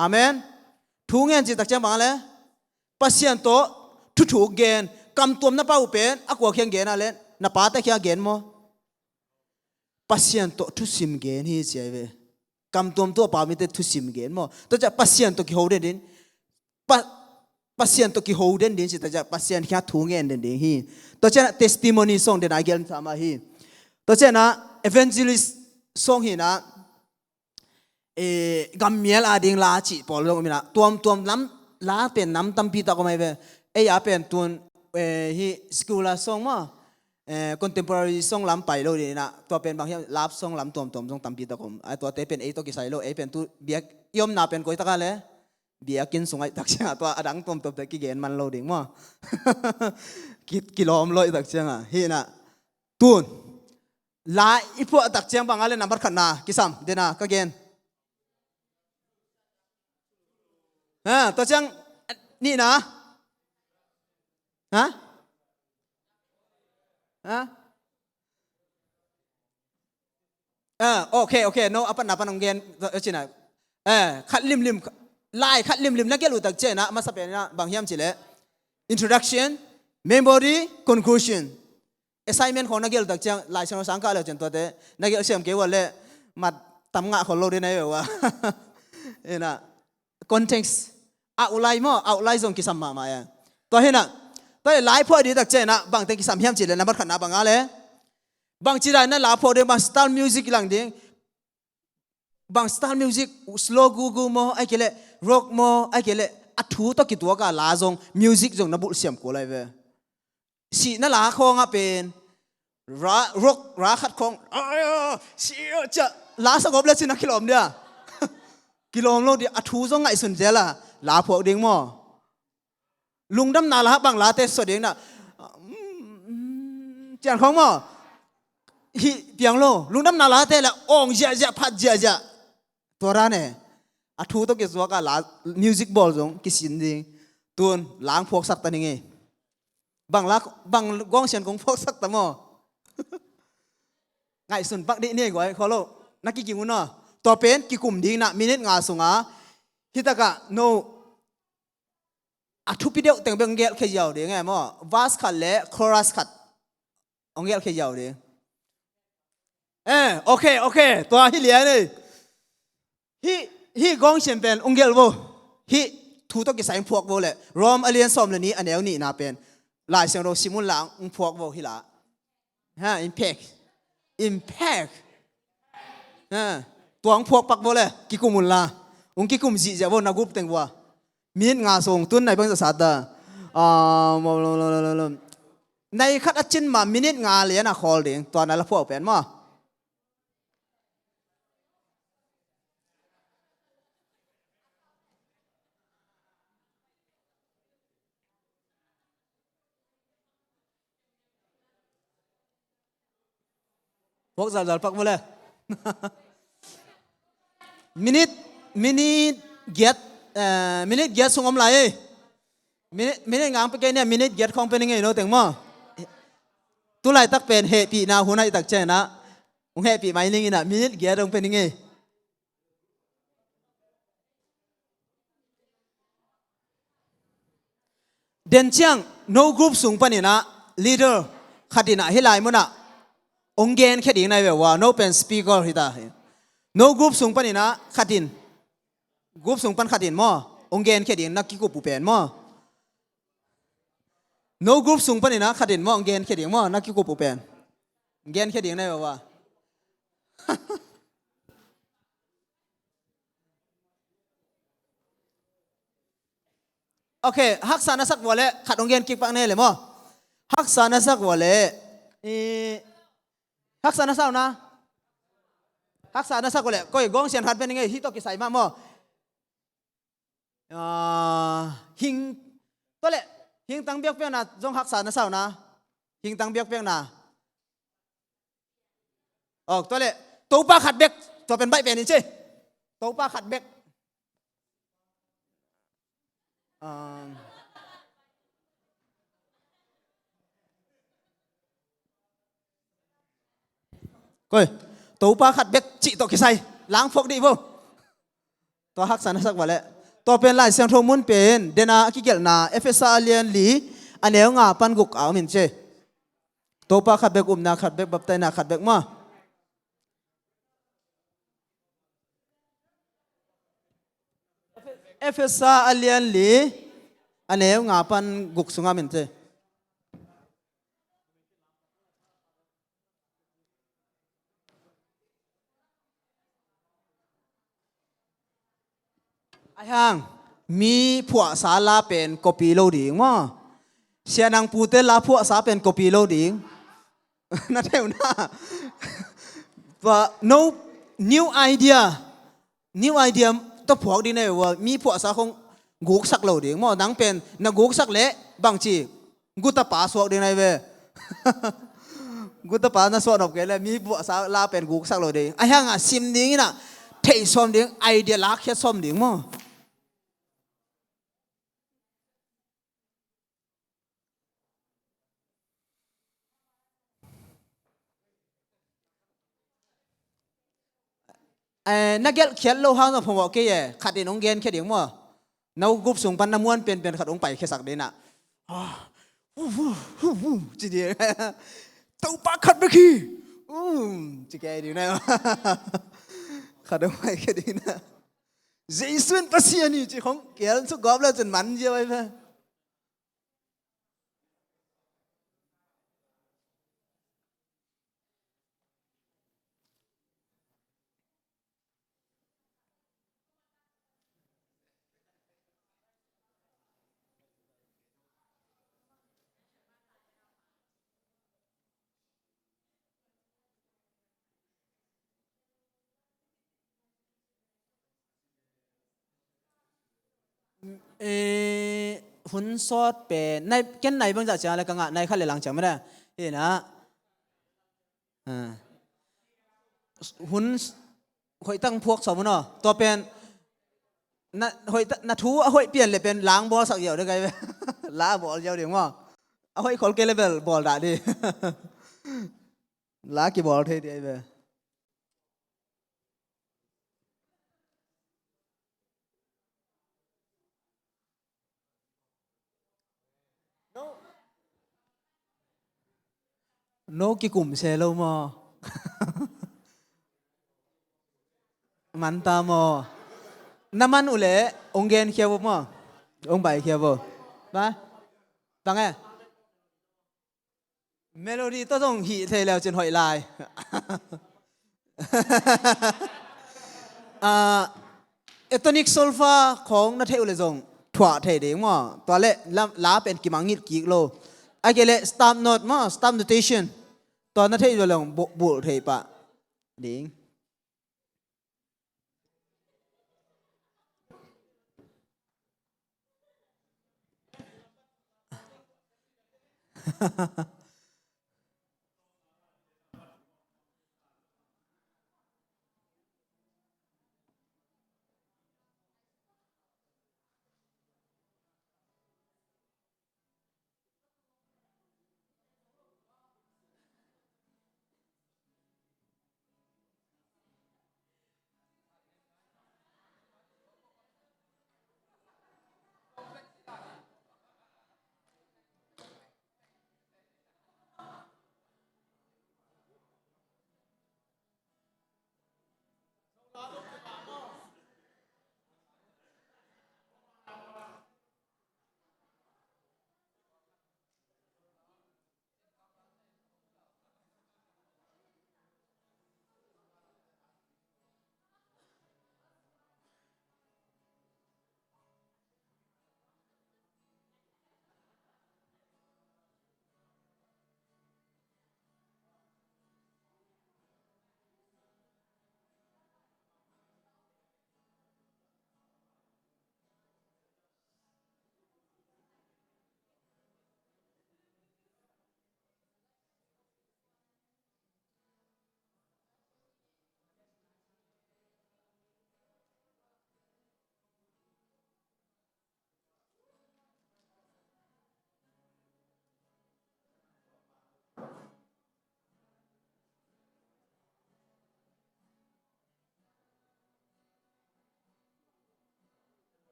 อาเมนทูเงินจิตตักเจ้าบังเลยปัสยันโตทุกเกณฑ์กำตัวนับเป้าเป็นอักวัวเขียงเกณฑ์อะไรนับป้าแต่เขียงเกณฑ์มั้งปัสยันโตทุสิมเกณฑ์ที่เจ้าเวกำตัวป้ามีแต่ทุสิมเกณฑ์มั้งตัวจะปัสยันโตกี่หัวเด่นปัสยันโตกี่หัวเด่นจิตตักเจ้าปัสยันแค่ทูเงินเด่นฮีตัวจะtestimony songเด่นไอเกณฑ์ทำมาฮีตัวจะนะ evangelist song ฮีนะกำเมียลอาดิงลาจิปอลลงมีนะตัวน้ำลาเป็นน้ำตั้มปีตะก็ไม่เป็นยาเป็นตัวฮีสกูลาซองมั้งcontemporary song ล้ำไปเลยนะตัวเป็นบางทีลาบซองล้ำตัวซองตั้มปีตะก็ไอตัวเตเป็นตัวกิสัยโลเป็นตัวเบียกยมนาเป็นก้อยตะกันเลยเบียกินสงไอตักเชียงตัวอดังตัวแต่กิเกนมันโลดิ่งมั้งกิโลมโลตักเชียงอ่ะฮีนะตัวลาอีพวกตักเชียงบางอะไรนับขันนากิสามเดน่าก็เกนตัวเชียงนี่นะฮะโอเคโนอัปนับนองเกนชินะขัดลิมไล่ขัดลิมนักเกลูตักเจนะมาสเปนนะบางยามจิเล introduction memory conclusion assignment ของนักเกลูตักเจไล่เชิงสังกัดเลยจนตัวเตนักเกลเชื่อมเกี่ยวกับเลยมาตำงะของเราได้ไหนแบบว่านะ context เอาไล่มั้งเอาไล่ส่งกิสัมมาอ่ะตัวเห็นนะตัวไล่พอดีตักเจนะบางแต่กิสัมยามจิเลนะบัดขันนะบางอะไรบางจีได้นั่นลาพอดีบาง style music หลังเดียงบาง style music slow gugu มั้งไอ้เกล่ rock มั้งไอ้เกล่อัฐูตัวกี่ตัวกันลาจง music จงนับบุเสียมกูเลยเว้ยสีนั่นลาคงอ่ะเป็นrock ขัดคงสีจะลาสกอบเลยสินะกิโลมเดียกิโลมโลดีอัฐูจงไงสุนเจล่ะลาพวกเด้งมั้งลุงดำนาละบางลาเตสเด้งน่ะเจียนของมั้งฮีเปียงโลลุงดำนาลาเตละองเจพัดเจตัวร้านเนี่ยอัฐูต้องเกี่ยวกับลามิวสิกบอลจงกิสินดิตัวล้างพวกสักตันยังไงบางกองเสียงของพวกสักตันมั้งไงสุนปักดิเนี่ยก่อนขอโลนักกิมุนเนาะตัวเป็นกิกุมดิ้งนะมินิทงาสุงาฮิตากะโนอัฐูพิเดียวแต่งเป็นเกลเขยาวเด้งไงมั้งวาสขัดและคอรัสขัดองเกลเขยาวเด้โอเคตัวฮิเลียนี่ฮิกองเชียนเป็นองเกลโวฮิทูตกิสายพวกโวเลยรอมอเลียนซอมเลยนี้อันเดียวนี่นาเป็นลายเสียงเราซิมุนหลังพวกโวฮิละimpact ตัวองพวกปักโวเลยกิกุมุนละกิกุมจีจะโวนักุบเต็งวัวมีนงาส่งตุนในเบื้องสัตว์ในขัดอจินมามินิทงาเลยนะคอลเด้งตัวนั้นละพวกเป็นมั้งพวกจัลปักมาเลยมินิเกียรส่งอมไลมินิงานไปแกเนี่ยมินิเกียรของเป็นยังไงโน้ตแต่งมั้งตุลายตักเป็นเฮปีนาหัวหน้าตักเจนะเฮปีไม่ลิงนะมินิเกียรต้องเป็นยังไงเด่นเชียง no group สูงปนินะ leader ขัดินะให้ลายมั้งนะองเกนแค่ดิ่งในแบบว่า no pen speaker ฮิตา no group สูงปนินะขัดิน group สูงปันขัดินมั้งองเกนแค่ดิ่งนักกิกุปูเป็นมั้ง no group สูงปนินะขัดินมั้งองเกนแค่ดิ่งมั้งนักกิกุปูเป็นองเกนแค่ดิ่งในแบบว่าโอเคฮักษานัสักวัวเล่ขัดองเกนกิกปังเนี่ยเลยมั้งฮักษานัสักวัวเล่ฮักษานัสาวนะฮักษานัสักวัวเล่ก็อีกกองเสียนขัดเป็นยังไงที่ต้องกิใส่มามั้งหิงตัวเล่หิงตังเบียกเปียกนะจงฮักษานัสาวนะหิงตังเบียกเปียกนะตัวเล่ตัวป้าขัดเบียกตัวเป็นใบเป็นนี่ใช่ตัวป้าขัดเบียกก็ตัวป้าขัดเบ็กจิตตกกี่ใส่ล้างพวกดีบ่ ตัวฮักสันสักวันแหละตัวเป็นลายเสียงทงมุนเป็นเดนากิเกลนาเอฟเอสอาเลียนลีอันเนี้ยงาปันกุกเอาเหม็นเจตัวปาขัดเบกนาขัดเบกบับไตนาขัดเบกมาเอฟเอสอาเลียนลีอันเนี้ยงาปันกุกสุงาเหม็นเจไอ้ห่างมีผัวสาลาเป็นกปีโลดิ่งมั้งเสียนังปูเตลาผัวสาเป็นกปีโลดิ่งนั่นเท่านั้นว่า no new idea ตัวผัวดีเนี่ยว่ามีผัวสาคงกุกสักโลดิ่งมั้งนังเป็นนักกุกสักเละบางทีกุตาป่าสวกดีเนี่ยเว้กุตาป่าน่ะสวกหนกเกลเลยมีผัวสาลาเป็นกุกสักโลดิ่งไอ้ห่างอ่ะซิมดิ่งน่ะเทซ้อมดิ่งไอเดียลักแค่ซ้อมดิ่งมั้งนักเก็ตเขียนโลหะนะผมบอกแค่ขัดดินองเกนแค่เดียวมั้งน้ากุบสูงปันน้ำม้วนเป็นขัดองไปแค่สักเดน่ะจีเดียตัวปากขัดไปขี้จีแกดีนะขัดองไปแค่ดีนะเจสันปัสยานี่จีของเขียนสุกกอบแล้วจนมันเยอะไปไหมหุ่นซอดเป็นในแก่นไหนบางจากจะอะไรกังอ่ะในขั้นเลยหลังจากไม่ได้เห็นนะหุ่นหอยตั้งพวกสมเนาะตัวเป็นน่ะหอยน่ะทูหอยเปลี่ยนเลยเป็นล้างบอลสักเดียวได้ไงไหมล้างบอลเดียวเดี๋ยวว่าหอยคอลเกเลเบลบอลได้ดิล้างกี่บอลเท่ดีไปโนกี่กลุ่มเซลล์มอมันตามอน้ำมันอุเล่องเกนเขียวมั้งองใบเขียวป่ะตั้งไงเมโลดี้ต้องหีเทแล้วจนหอยลายเอตอนิกโซลฟาของนัทเทอุเลจงถั่วเทเดียงมั้งตัวเล่ลาเป็นกี่มังงิดกี่โลไอ้เกเล่สตาร์มโนดมั้งสตาร์มโนเทชันตอนนัทเทอุเลจงบุเทปะเดียง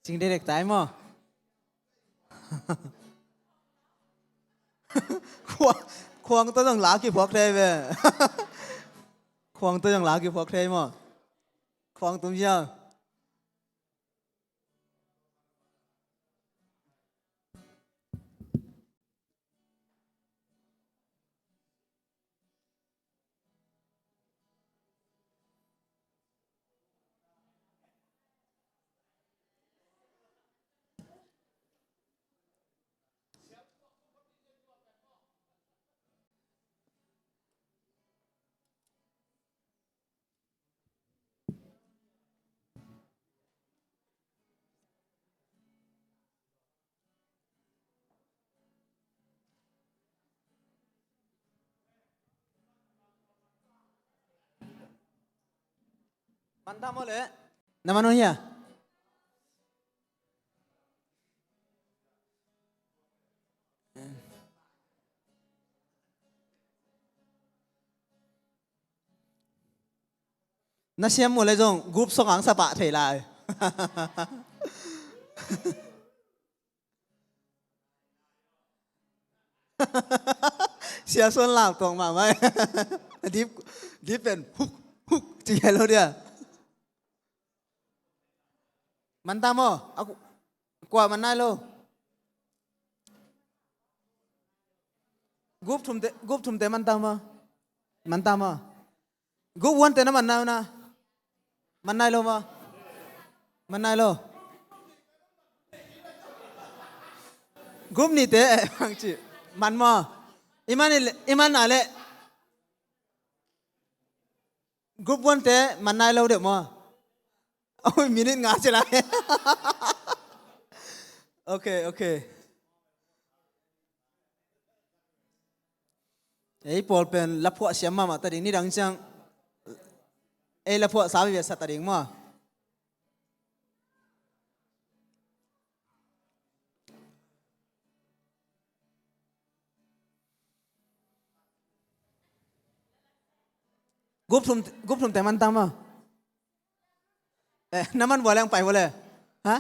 จริงเด็กตายมั้งควงตัวต้องหลากี่พวกเทเว้ควงตัวต้องหลากี่พวกเทมั้งควงตุ้มเชียว Mantap boleh. Nama nuhnya. Nasiam boleh jong grup songang sapa thei lai. Sia xuân lạc tòng mà mày. Deep deep pen huk huk chỉ hello dia. Mantap mo, aku kuat mana lo? Grup thum te mantap mo, mantap mo. Grup one te na mana na, mana lo mo, mana lo. Grup ni te bang chi, man mo, iman ale. Grup one te mana lo được mo. Ôi minute ngã trở lại. Ok. Ấy Paul pen lắp phọ xiêm mà ta đình ni đằng chăng. Ấy lắp phọ sao bây giờ ta đình mà. Group thum teman tama. Naman boleh yang pai boleh, ha?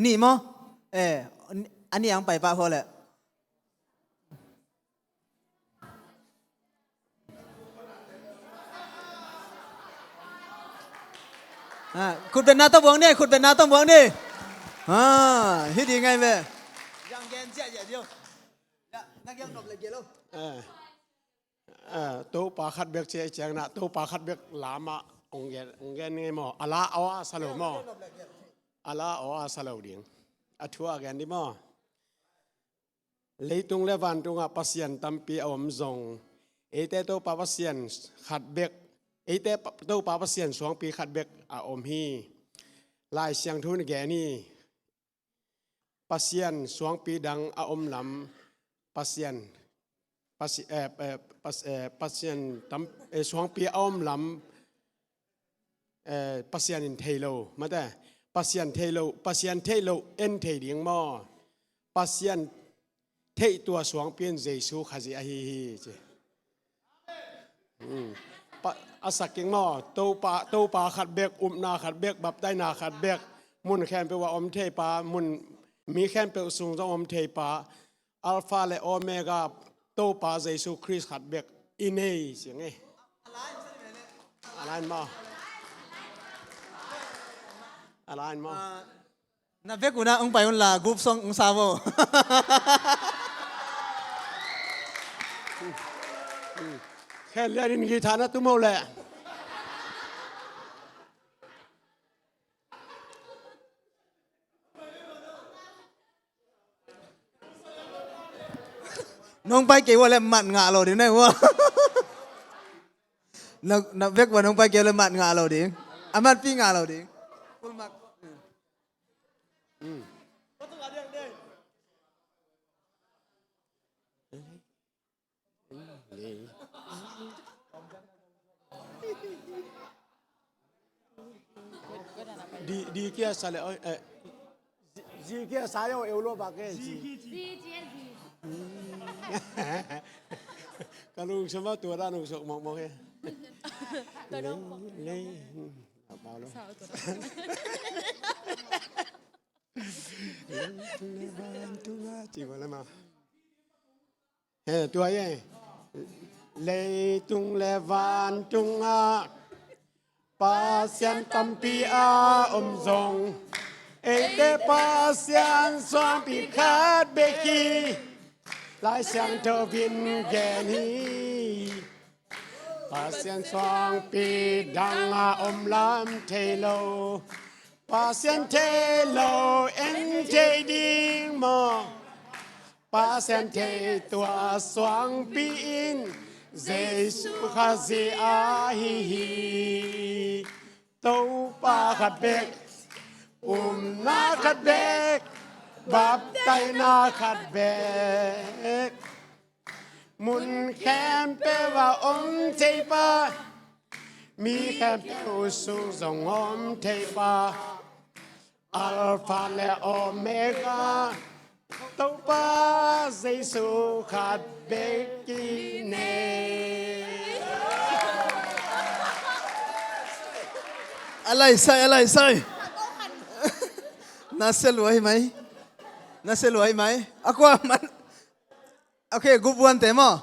Ni mo, ani yang pai pak boleh. Kut ben na tông buông đi, kut ben na tông buông đi. Hít đi ngay về. Yang gen cia cia diu. Nak yang nộp lại kia luôn. ตัวปาขัดเบียกเชียเจียงนะตัวปาขัดเบียกลามาองเกนไงมออาลาเอาอาสโลมออาลาเอาอาสโลดิ่งอัทัวแกนดิมอเลยตุงเลวันตุงอาปัสยันตัมปีอมซงเตตัวปาปัสยันขัดเบียกเตตัวปาปัสยัน2 ปีขัดเบียกอมฮีลายเสียงทุนแกนี่ปัสยัน2 ปีดังอมลำปัสยันpasien tam 2 ปีอ้อมลำpasien in Thailand มาแต่ pasien Thailand เอ็นไทยดิ่งมอ pasien เทตัว2 ปีเยซูขจิอาฮีเจอาศักกิ่งมอตัวปาขัดเบกนาขัดเบกบับได้นาขัดเบกมุนแคนเปว่าอมเทปามุนมีแคนเปสูงต้องอมเทปาอัลฟาและโอเมกาตัวปาเยซูคริสต์ขัดเบกอินเฮเสียงไงอะไรมาอะไรมาน่าเวกุนะองไปองลากรุ๊ปซององซาโวแค่เรียนกีตาร์นะตุ้มเอาแหละน้องไปเกี่ยวอะไรมัดงาเราดิเนี่ยว่านักเวกว่าน้องไปเกี่ยวอะไรมัดงาเราดิอามัดปีงาเราดิคุณมักดีเกียร์สาเลจีเกียร์สายเอาเอวโลบากเกจีกระลุงสมว่าตัวด้านหนุ่มสกมองเฮ้เลยบ Mau lo. Sao tuh? Chỉ có là mà. Hey, tua ye. Lê tung lê van tung a. Pa xian tâm pi a dòng. Ê tê pa xian xoan pi khát bê ki. Lại xian thơ viên ghé ni. Pa xian xoan pi đăng a lam thê lô. Pa xian thê lô en thê đinh mò. Pa xian thê tua xoan pi in. Giê-xu khá dê a hi hi. Tâu pa khát bếc. Na khát bếc. Bắp tay na khát bếc. Mun khem pe và thê pa. Mi khem pe u su dòng thê pa. Alpha le Omega. Tâu pa Giê-xu khát bếc kỳ nê. Alay say. Nasa luhay may. Ako man. Okay, gubuan tema.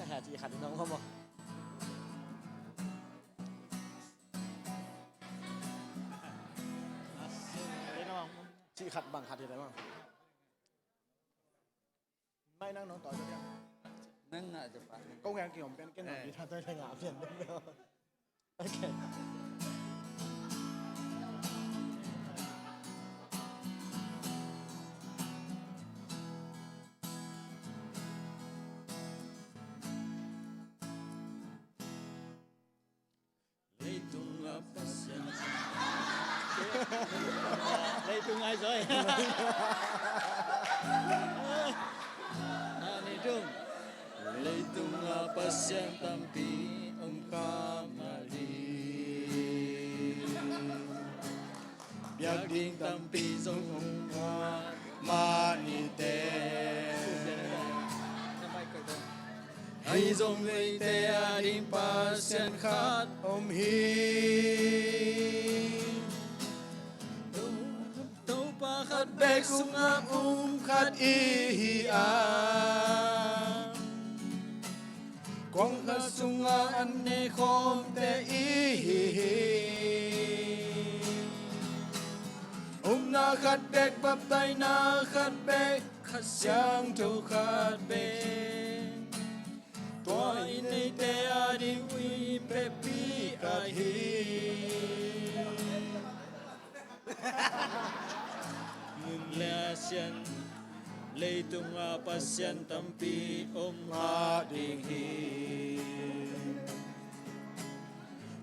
Hà chị khát nóng không ạ? Chị khát bằng khát gì đấy mà? May năng nó tỏi cho em. Nang nga pa. Câu nghe kiểu cái nào đi thay tôi thay ngã phiền đấy. Ok. Đây tung ai rồi? Này tung. Lấy tung apa siang tampi kamali. Biak ding tampi zong manite. Hay zong gây te ading pasien khat hi. Khát bếc sung áp khát y quang khát sung an nê khom te y na khát bếc bắp tay na khát bếc khát xiang thâu khát bếc toa in nê te adi uy pe pi a hi Mula sian leitung apa sian tampi ha ding hi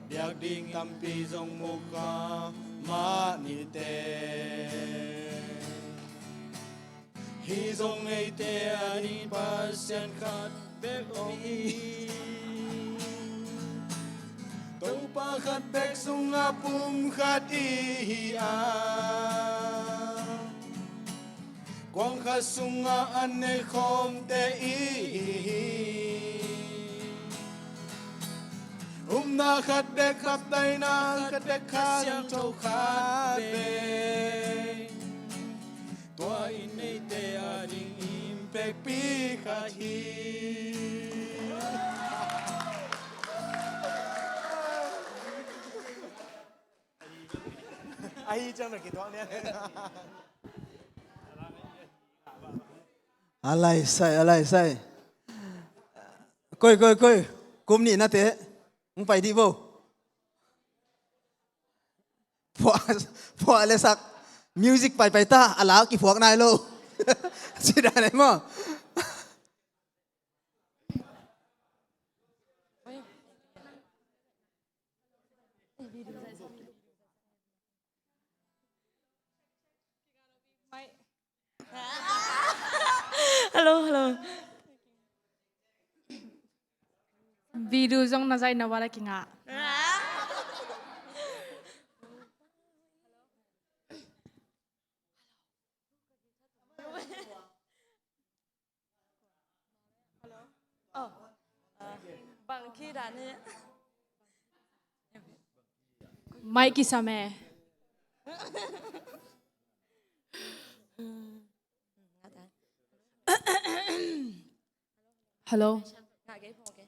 biak ding tampi zong muka ma ni te hi zong ei te ani pa sian khat bek omi tau pa khat bek sung apum khat i quang khát sung an nê khom te y na khát bếc khắp tay na khát bếc khát châu khát bếc toa in nê te ading im bếc pi khát hi ai chẳng được cái đoạn này Alay say. Koi. Kum ni na te. Ang pai di bo. Po alesak. Music pai ta. Ala ki phuak nai lo. Sida nai mo. Hello. Video zong na zai na wala kinga. บางขี้ด่านี่ ไม่กิสามีฮัลโหล ngại cái phô cái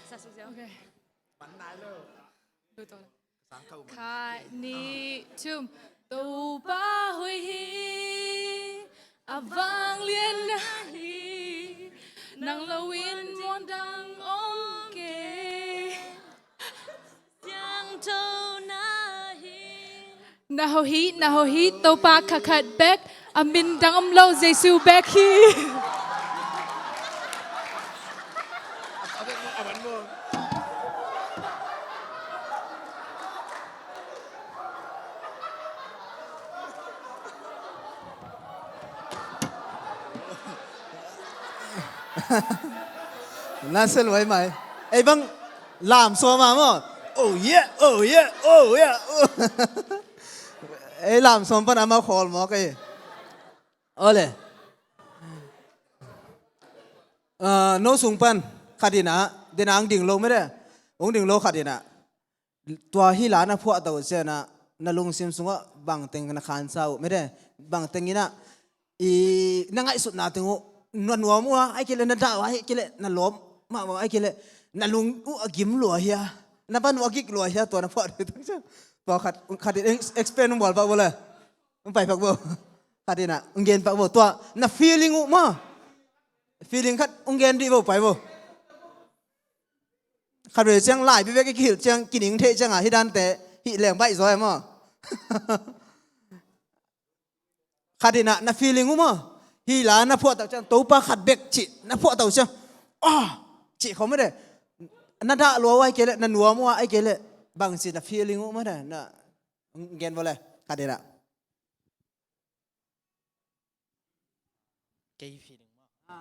sao sao sao โอเคดูตัวข้านี่ชุมตัวบ้าหุยฮีอาวังเลียนนาฮีนังละวินมวนดังองเก yang thâu na hiนาโฮฮีตัวปากขัดแบกอามินดังอมโลเจซูแบกฮี น่าเสลวยไหมไอ้บังลามซัวมามั้งโอ้ยโอ้ยโอ้ยไอ้ลามซัวปันอามาขอลมั้งไอ้เอาเลยโนสุงปันขัดดินะเดินอังดิ่งลงไม่ได้องดิ่งลงขัดดินะตัวฮิลานะพวกตัวเจ้านะนั่นลุงซิมซุงว่าบังเต็งกันขันเศร้าไม่ได้บังเต็งนี่นะอีนั่งไอ้สุดนาตึงนวลหัวมัวไอ้เกล็ดนั่นด่าไอ้เกล็ดนั่นล้มมาบอกไอ้เกล็ดนั่นลุงอู้กิมหลัวเฮียนั่นบ้านวัวกิกหลัวเฮียตัวนั้นพอดีทั้งเจ้าบอกขัดเอ็กซ์เพรสบอกปะบ่เลยมึงไปปะบ่ขัดดินะมึงเย็นปะบ่ตัวนั่น feeling อู้มา feeling ขัดมึงเย็นดีบ่ไปบ่ขัดเรื่องจังไล่พี่เบ๊กกินจังกินหิงเทจังอ่ะที่ด้านแต่ที่แหลงใบซอยมั้งขัดดินะนั่น feeling อู้มาฮีลานะพวกตัวจังตัวปลาขัดเบกจินะพวกตัวจังอ๋อจิเขาไม่ได้นั่นด่าลัวไว้เกล็ดนั่นหัวมัวไอ้เกล็ดบางสิ่งน่ะ feeling อู้ไม่ได้น่ะเงินบ่เลยขัดดินะ cái feeling mà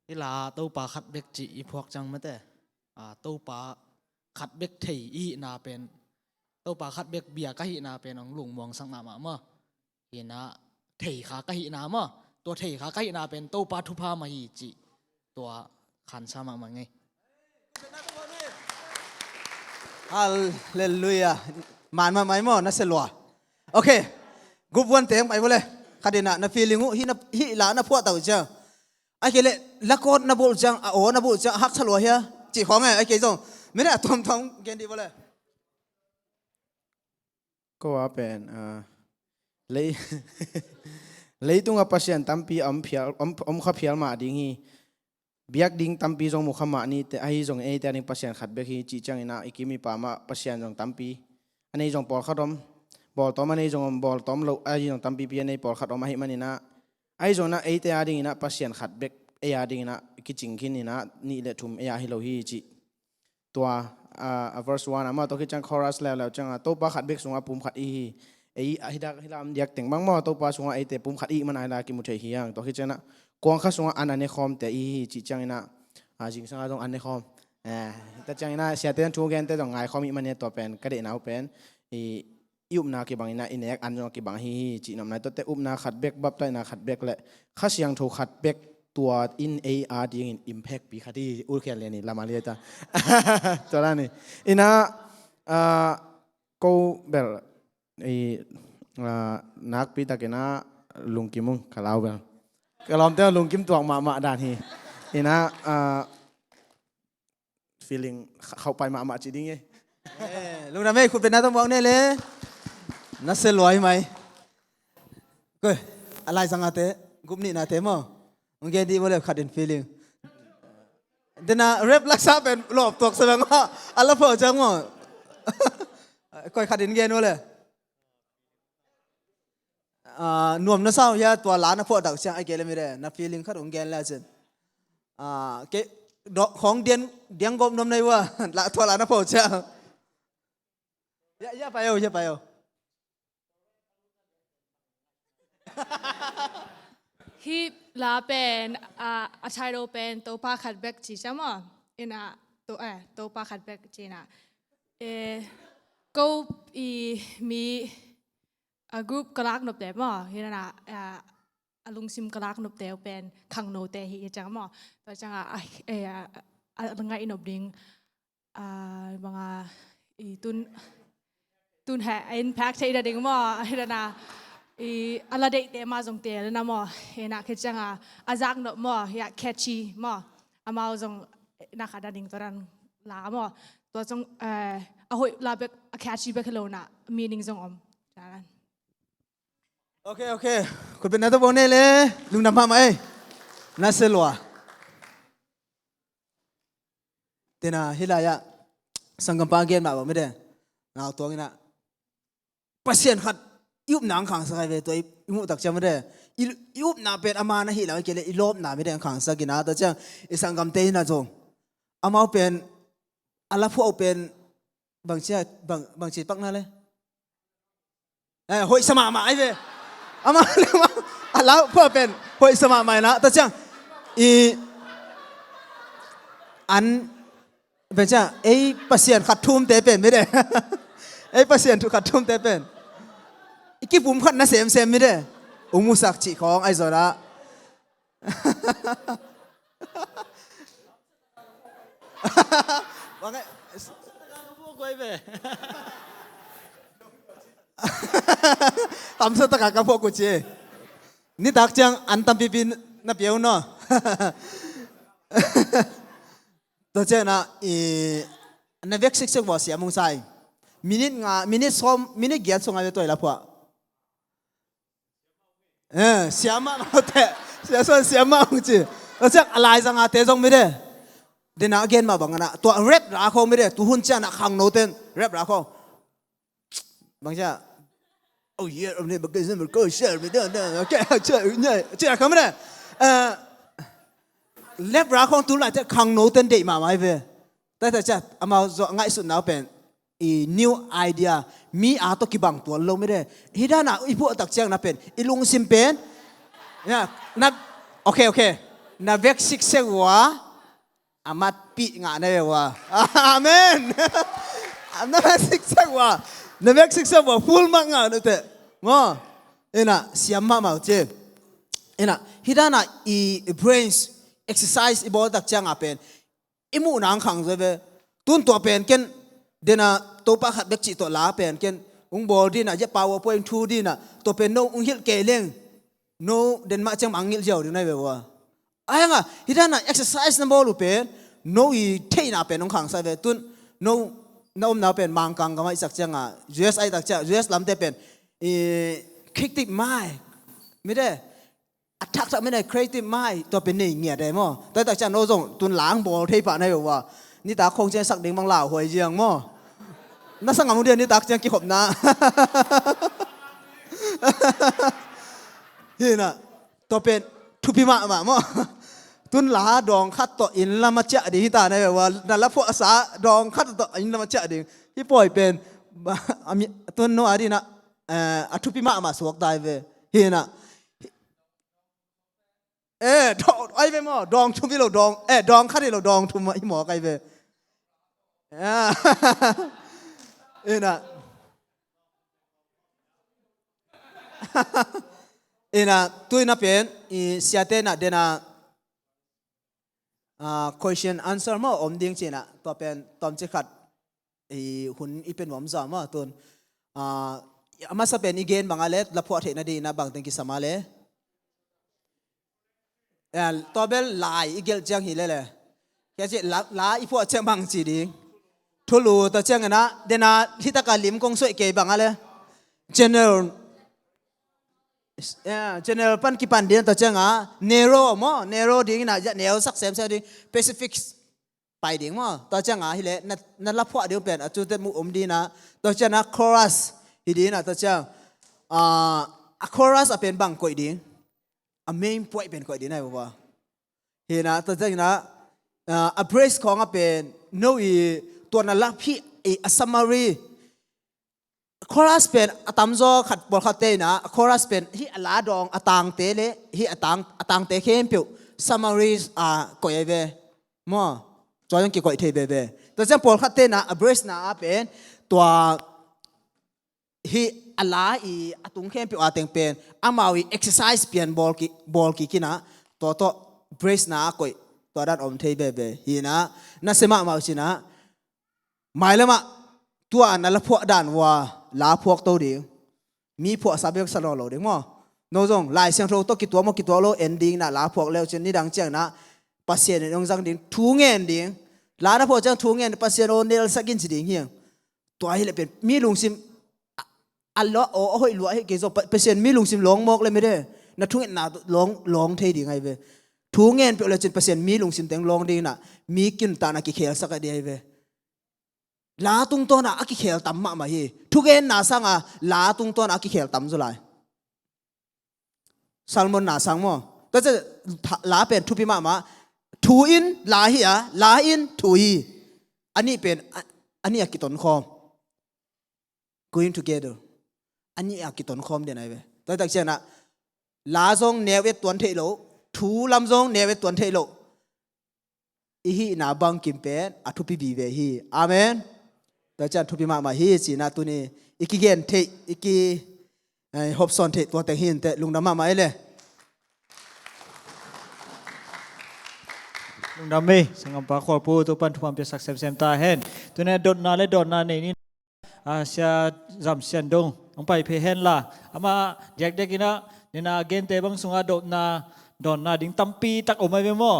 cái là tàu pa khát bếc chỉ phuộc chẳng mất đấy tàu pa khát bếc thầy y na pen tàu pa khát bếc bia cái na pen ông lùng mong sang mà hiện na thầy khá cái na màตัวthầy khá cái na pen tàu pa thu pa mà hi chỉ ตัวขันsama mà ngay ฮัลเลลูยามันมาไหมมั้งน่าเสียหลัวโอเคกุบวันเต็มไปหมดเลยขัดดินะน่ะ feeling อู้ฮิลานะพวกตัวจังไอ้เกล็ดละกอดนะบุจังโอ้นะบุจังฮักฉลัวเฮียจีของไงไอ้เกจงไม่ได้ทอมเกณฑ์ดีบ่เลย ก็ว่าเป็นเลยเลยตรงกับpasien tampiขับเพียลมาดิ้งฮีเบียกดิ้งtampiจงมุขมานี่แต่ไอ้จงแต่นี่pasienขัดเบียกฮีจีจังนะไอ้กิมีป่ามาpasienจงtampiอันนี้จงปอลขัดอมบอลต้อมอันนี้จงบอลต้อมเราไอ้จงtampiพี่อันนี้ปอลขัดอมมาให้มันนี่นะไอ้จงนะแต่ดิ้งนะpasienขัดเบียกดิ้งนะกิจิงขินนี่นะนี่แหละทุ่มให้เราฮีจีตัวverse 1มาตัวคิดจัง chorus แล้วจังตัวปะขัดเบกสงปุ่มขัดอีไอ้ฮิดาฮิลามเดียกแต่งบางมอตัวปะสงไอ้แต่ปุ่มขัดอีมันอะไรกิมุเทียเฮียงตัวคิดจังนะกวางข้าสงอันนั้นในคอมแต่อีจิจังนะจริงสังตรงอันในคอมแต่จังนะเสียเต้นทูเกนแต่ต้องไงคอมอีมันเนี่ยตัวเป็นกระเด็นเอาเป็นยุบนากี่บางนะอินเอกอันจงกี่บางฮีจีนำนายตัวแต่อุบนาขัดเบกบับได้นาขัดเบกแหละข้าเสียงถูกขัดเบกตัว in AR ดิ้ง impact ปีคดีอุลเคียนเลยนี่ละมาเรียจ้าตัวนั้นนี่อินะก็แบบไอ้นักปีตะกี้นะลุงกิมุงขลาวแบบก็ลองเต้าลุงกิมตัวมาด่านฮีอินะfeeling เข้าไปมาจีดิ้งไง ลุงนะแม่คุณเป็นนักต้องมองเนี่ยเลยน่าเสียหลัวไหมก็อะไรสังเกตกุมนี่นะเต็มอ่ะมึงเกณฑ์ดีบ่เลยขัดดิน feeling เดี๋ยวนะเรฟรักษาเป็นหลบตกแสดงว่าอะไรพอจังมั้งก็ขัดดินเกณฑ์บ่เลยนวมน่าเศร้าอย่าตัวหลานน่ะพวกดักเสียงไอ้เกลไม่ได้น่ะ feeling ขัดของเกณฑ์แล้วสิเกดอกของเดียงกบนมในว่าละตัวหลานน่ะพวกจังอย่าไปเอาฮีลาเป็นอาชัยโรเป็นตัวปลาขัดแบกจีใช่ไหมอินะตัวปลาขัดแบกจีนะกู อีมีกรุ๊ปกลักนบแต่หม้อเห็นนะลุงซิมกลักนบแต่เป็นขังโนแต่ฮีจังหม้อแต่จังลังไงนบดิ้งบางอีตุนแห่อินแพ็กใช้ดิ้งหม้อเห็นนะอีอะไรเด็กแต่มาจงเตะแล้วนะหม้อเห็นนะคือจังจักนบหม้ออยากแคชชี่หม้อมาจงนักดิ้งตัวนั้นลาหม้อตัวจงเอาหอยลาเบกแคชชี่เบกโลน่ะมีนิ่งจงจ้าโอเคโอเคคุณเป็นนักตะบอลเลยลุงนำมาไหมน่าเสียหลัวเดี๋ยวนะฮิลายะสังกัมปาเกมมาบอกไม่ได้น่าตัวนี้นะปัสเซียนขัดยุบหนังขังสักไอ้ตัวมุตักจำไม่ได้ยุบหนาเป็นอามานะฮิลายะเกลี่ยลบหนาไม่ได้ขังสักกินนะแต่จังสังกัมเตยนะจงอามาเป็นอะไรพวกเป็นบางเช่บางชีปักนั่นเลยหอยสมาหมายเว้ยอามาเรียกว่าแล้วเพื่อเป็นหอยสมาหมายนะแต่จังอันเป็นจังไอ้ปัสเซียนขัดทุ่มเตเป็นไม่ได้ไอ้ปัสเซียนถูกขัดทุ่มเตเป็นอีกกี่ปุ่มขัดนะเซมไม่ได้องมุสักจีของไอ้โซระว่าไงพวกไว้เว้ย ทำสัตว์กากพวกกูเจนี่ตักจังอันตั้มปีนับเปียวเนาะตัวเจ้านะในเว็กซิกว่าเสียมุงไซมินิซ้อมมินิเกียรติส่งอะไรตัวละพวกเสียมาแต่เสียส่วนเสียมาจริงตัวเจ้าอะไรสังอาเตจงไม่ได้เดี๋ยวนะเกณฑ์มาบังกันนะตัวเรปราคาไม่ได้ตัวหุ่นเจ้านะขังโนเต้นเรปราคาบางเจ้าโอ้ยอันนี้มันก็จะมันก็เชื่อไม่ได้เนี่ยโอเคเชื่อเนี่ยเชื่อเขาไม่ได้เล็บรักของตัวไหนจะขังโน้ตเต้นเด็กมาไหมเว้ยแต่จะเอามาง่ายสุดแล้วเป็นnew idea มีอาตัวกี่บางตัวลงไม่ได้ฮิดานะอีพวกตักเจียงนะเป็นอีลุงซิมเป็นเนี่ยนับโอเคนับเวกซิกเซวะอามาปีงานได้วะอาเมนนับเวกซิกเซวะนับเวกซิกเซวะ full มากงานนั่นแต่ง้อน่ะเสียมาเมาเจ้น่ะฮิดานะอี brains exercise อีบอลตักเจียงอาเป็นอีมูนางขังใช่ไหมตุนตัวเป็นเกนเดน่ะตัวปากขัดเด็กจีตัวลาเป็นเกนอุ้งบอลดีน่ะจะ PowerPoint 2ดีน่ะตัวเป็นโนอุ้งฮิลเกลิงโนเดนมาจังมังฮิลเจ้าดีน่ะเว้ยไอ้ยังอ่ะฮิดานะ exercise นั่นบอลลูเป็นโนอีเทน่ะเป็นน้องขังใช่ไหมตุนโนน้องน่ะเป็นมังกังก็ไม่สักเจียงอ่ะ US ไอ้ตักเจียง US ลำเตเป็นcreative mind ไม่ได้ทักษะไม่ได้ creative mind ตัวเป็นนี่เงียได้มั้งแต่ตักเจียงโนส่งตุนหลังบอลเทปะในแบบว่านี่ตาคงจะสักเด้งบางเหล่าหวยเจียงมั้งน่าสังหารเดียนนี่ตักเจียงกี่ขบนะนี่นะตัวเป็นทุพิมามั้งตุนหลาดองคัดต่ออินละมาเจาะดีที่ตาในแบบว่านั่นละพวกอาสาดองคัดต่ออินละมาเจาะดีที่ปล่อยเป็นตุนโนอาดีนะทุพิมาสวกได้เว้ยเห็นนะดองไอ้เว้ยมั้งดองชุบที่เราดองดองคัดที่เราดองทุ่มไอ้หมอไก่เว้ยน่ะตัวน่ะเป็นเสียเต้น่ะเดน่ะquestion answer มั้งอมดิ้งจีน่ะตัวเป็นตอมจิขัดหุ่นอีเป็นหวอมจ่อมั้งตัวมาสเป็นอีเกนบางอะไรละพวกเทน่ะดีนะบางตึงกิสมาเลยตัวเป็นลายอีเกลจังหิเลยแค่จะลาอีพวกเจ้าบางจีดีทุลูตัวเจ้าไงนะเดน่ะที่ตะการลิมกงสวยเก๋บางอะไร general ปันกี่ปันเดียนตัวเจ้าอ่ะ narrow ดิ้งนะจะ narrow สักเซมดิ้ง specific ไปดิ้งมั้งตัวเจ้าอ่ะฮิเลนั่นละพวกเดียวเป็นจุดเด่นมุมดีนะตัวเจ้านะ chorus ฮิดีนะตัวเจ้าchorus เป็นบางกอยดิ้งmain point เป็นกอยดิ้งนะบอกว่าเห็นนะตัวเจ้านะaddress ของเป็น no ตัวนั่นละพี่summary chorus เป็นตั้มโจขัดบอลขัดเตนะ chorus เป็นที่ลาดองต่างเตเลที่ต่างเตเข้มผิว summary ก่อยเวมั่วจอยังกี่ก่อยเทเบแต่เจ้าบอลขัดเตนะ address นะเป็นตัว hi ala i atung khem pi ateng pen amawi exercise pian ball ki kina to brace na koi to dan om thei be hi na sema ma china mai lama tua na la phok dan wa la phok to ding mi phok sabek sa lo ding mo no jong lai siang tho to ki to lo ending na la phok leo chen ni dang chang na pasien ni ong jang ding thu ngen ding la na phok chang thu ngen pasien o nel sakin chi ding hiang to hi le pen mi lung sim Allah o hoi lua he ke zo pasien mi lung sim long mok le me de na thu ngen na long thei ding ai ve thu ngen pe le chen pasien mi lung sim teng long ding na mi kin ta na ki khel sak de ai ve la tung to na aki khel tam ma hi thu gen na sanga la tung to na aki khel tam zo lai salmon na sang mo ta che la pen thu pi ma thu in la hi a la in thu hi ani pen ani akiton khom going together ani akiton khom de nai ve ta tak chen na la zong newe tuan thei lo thu lam zong newe tuan thei lo i hi na bang kim pen athu pi bi ve hi amen ta chan thu pi ma hi chi na tu ni iki gen thei iki hop son thei to te hin te lung na ma le lung na me sangam pa khol pu to pan thum pe sak sem ta hen tu ne dot na ni sia jam sian dong ong pai phe hen la ama jak de kina ni na gen te bang sunga dot na ding tampi tak o mai be mo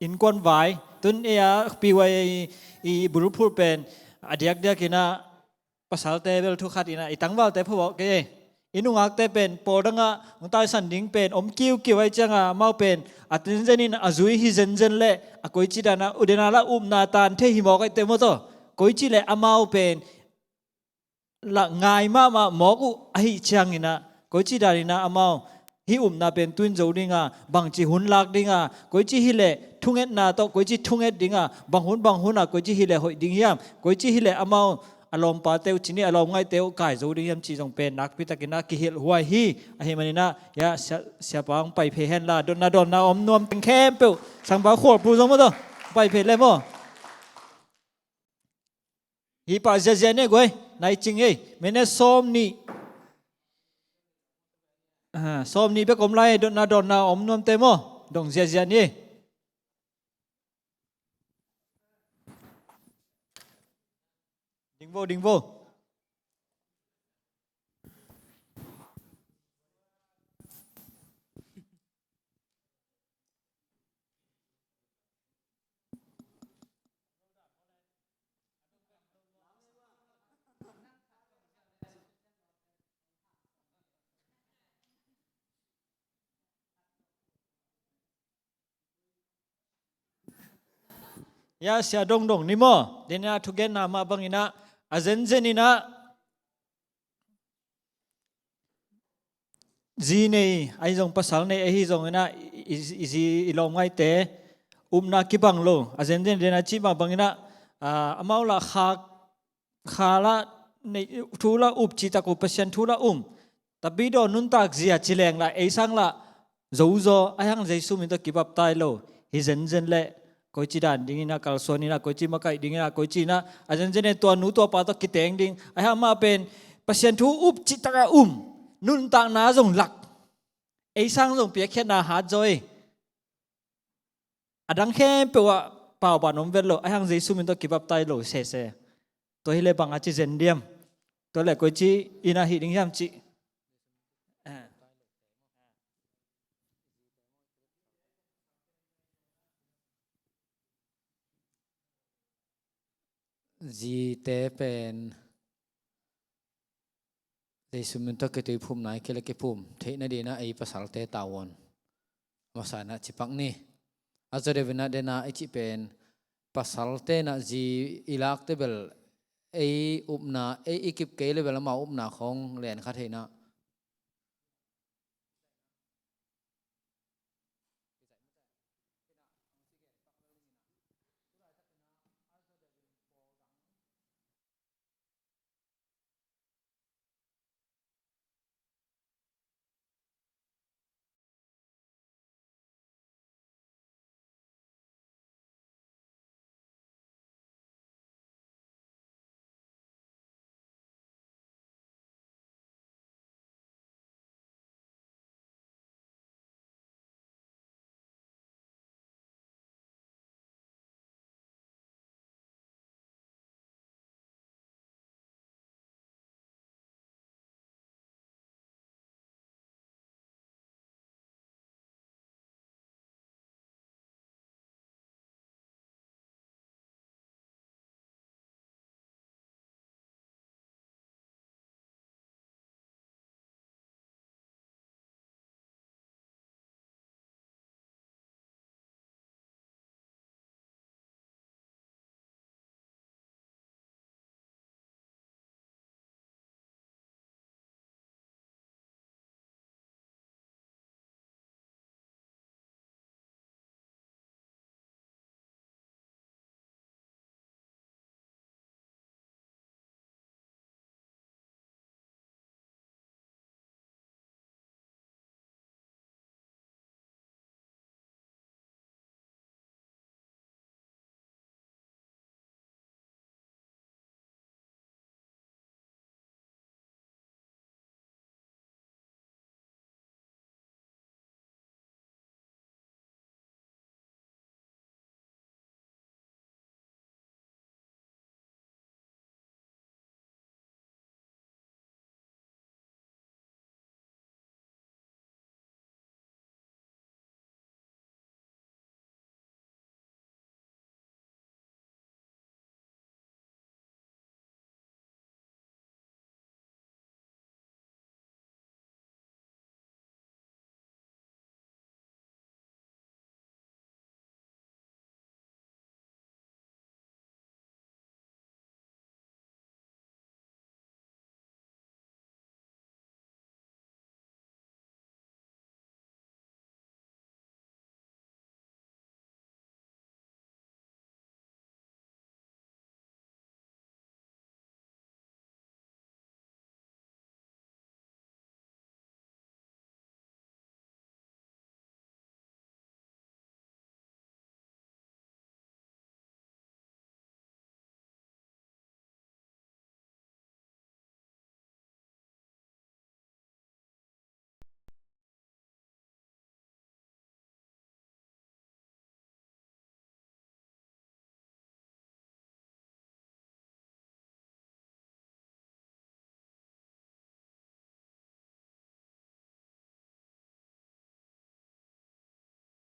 in kon vai tun e pi wai i buru phur pen adiak dia kina pasal te bel thu khat ina itang wal te pho ke inungak te pen podanga ngai san ding pen om kiu ai changa mau pen atin jenin azui hi zen le akoi chi dana udena la na tan the hi mo kai te mo to koi chi le amau pen la ngai ma moku ahi chang ina koi chi darina amau hi na pen tuin zo dinga bang chi hun lak dinga koi chi hi le thunget na to koi chi thunget dinga bang hun na koi chi hi le hoi ding hiam koi chi hi le amau alom pa teu chini alom ngai teu kai zo ding yam chi jong pen nak pi takina ki hil huai hi a hi manina ya sia pang pai phe hen la don na om nom teng khem pe sang ba khor pu jong mo to pai phe le mo hi pa je ne goi nai ching ei mene som ni be kom lai don na om nom te mo dong je ni ding vô ya sia dong ni mo dena thugen na ma bangina azen zenina ji nei ai jong pasal nei hi jong na izi ilom ngai te na ki bang lo azen zen dena chi bangina amau la kha la nei thu la chi ta ko pasien thu la tabi do nun tak zia chileng la ei sang la zo ayang jesu min to kibap tai lo hi zen le koi chi dan ding ina kal so ni na koi chi ma kai ding ina koi chi na ajan jene to nu to pa to kiteng ding ai ha ma pen pasien thu chi ta nun ta na jong lak ei sang jong pia khet na ha joy adang khem pe wa pau ba nom vel lo ai hang jesu min to kibap tai lo se to hi le bang a chi zen diam to le koi chi ina hi ding yam chi gì tế bên để sử dụng tất cả những phum này cái là cái phum thế này đi na ai pasal tế tawon masa na cipak ni azo de vena de na ai ci pen pasal tế na gì ilak tế bel ai upna ai ekip ke level ma upna khong len kha the na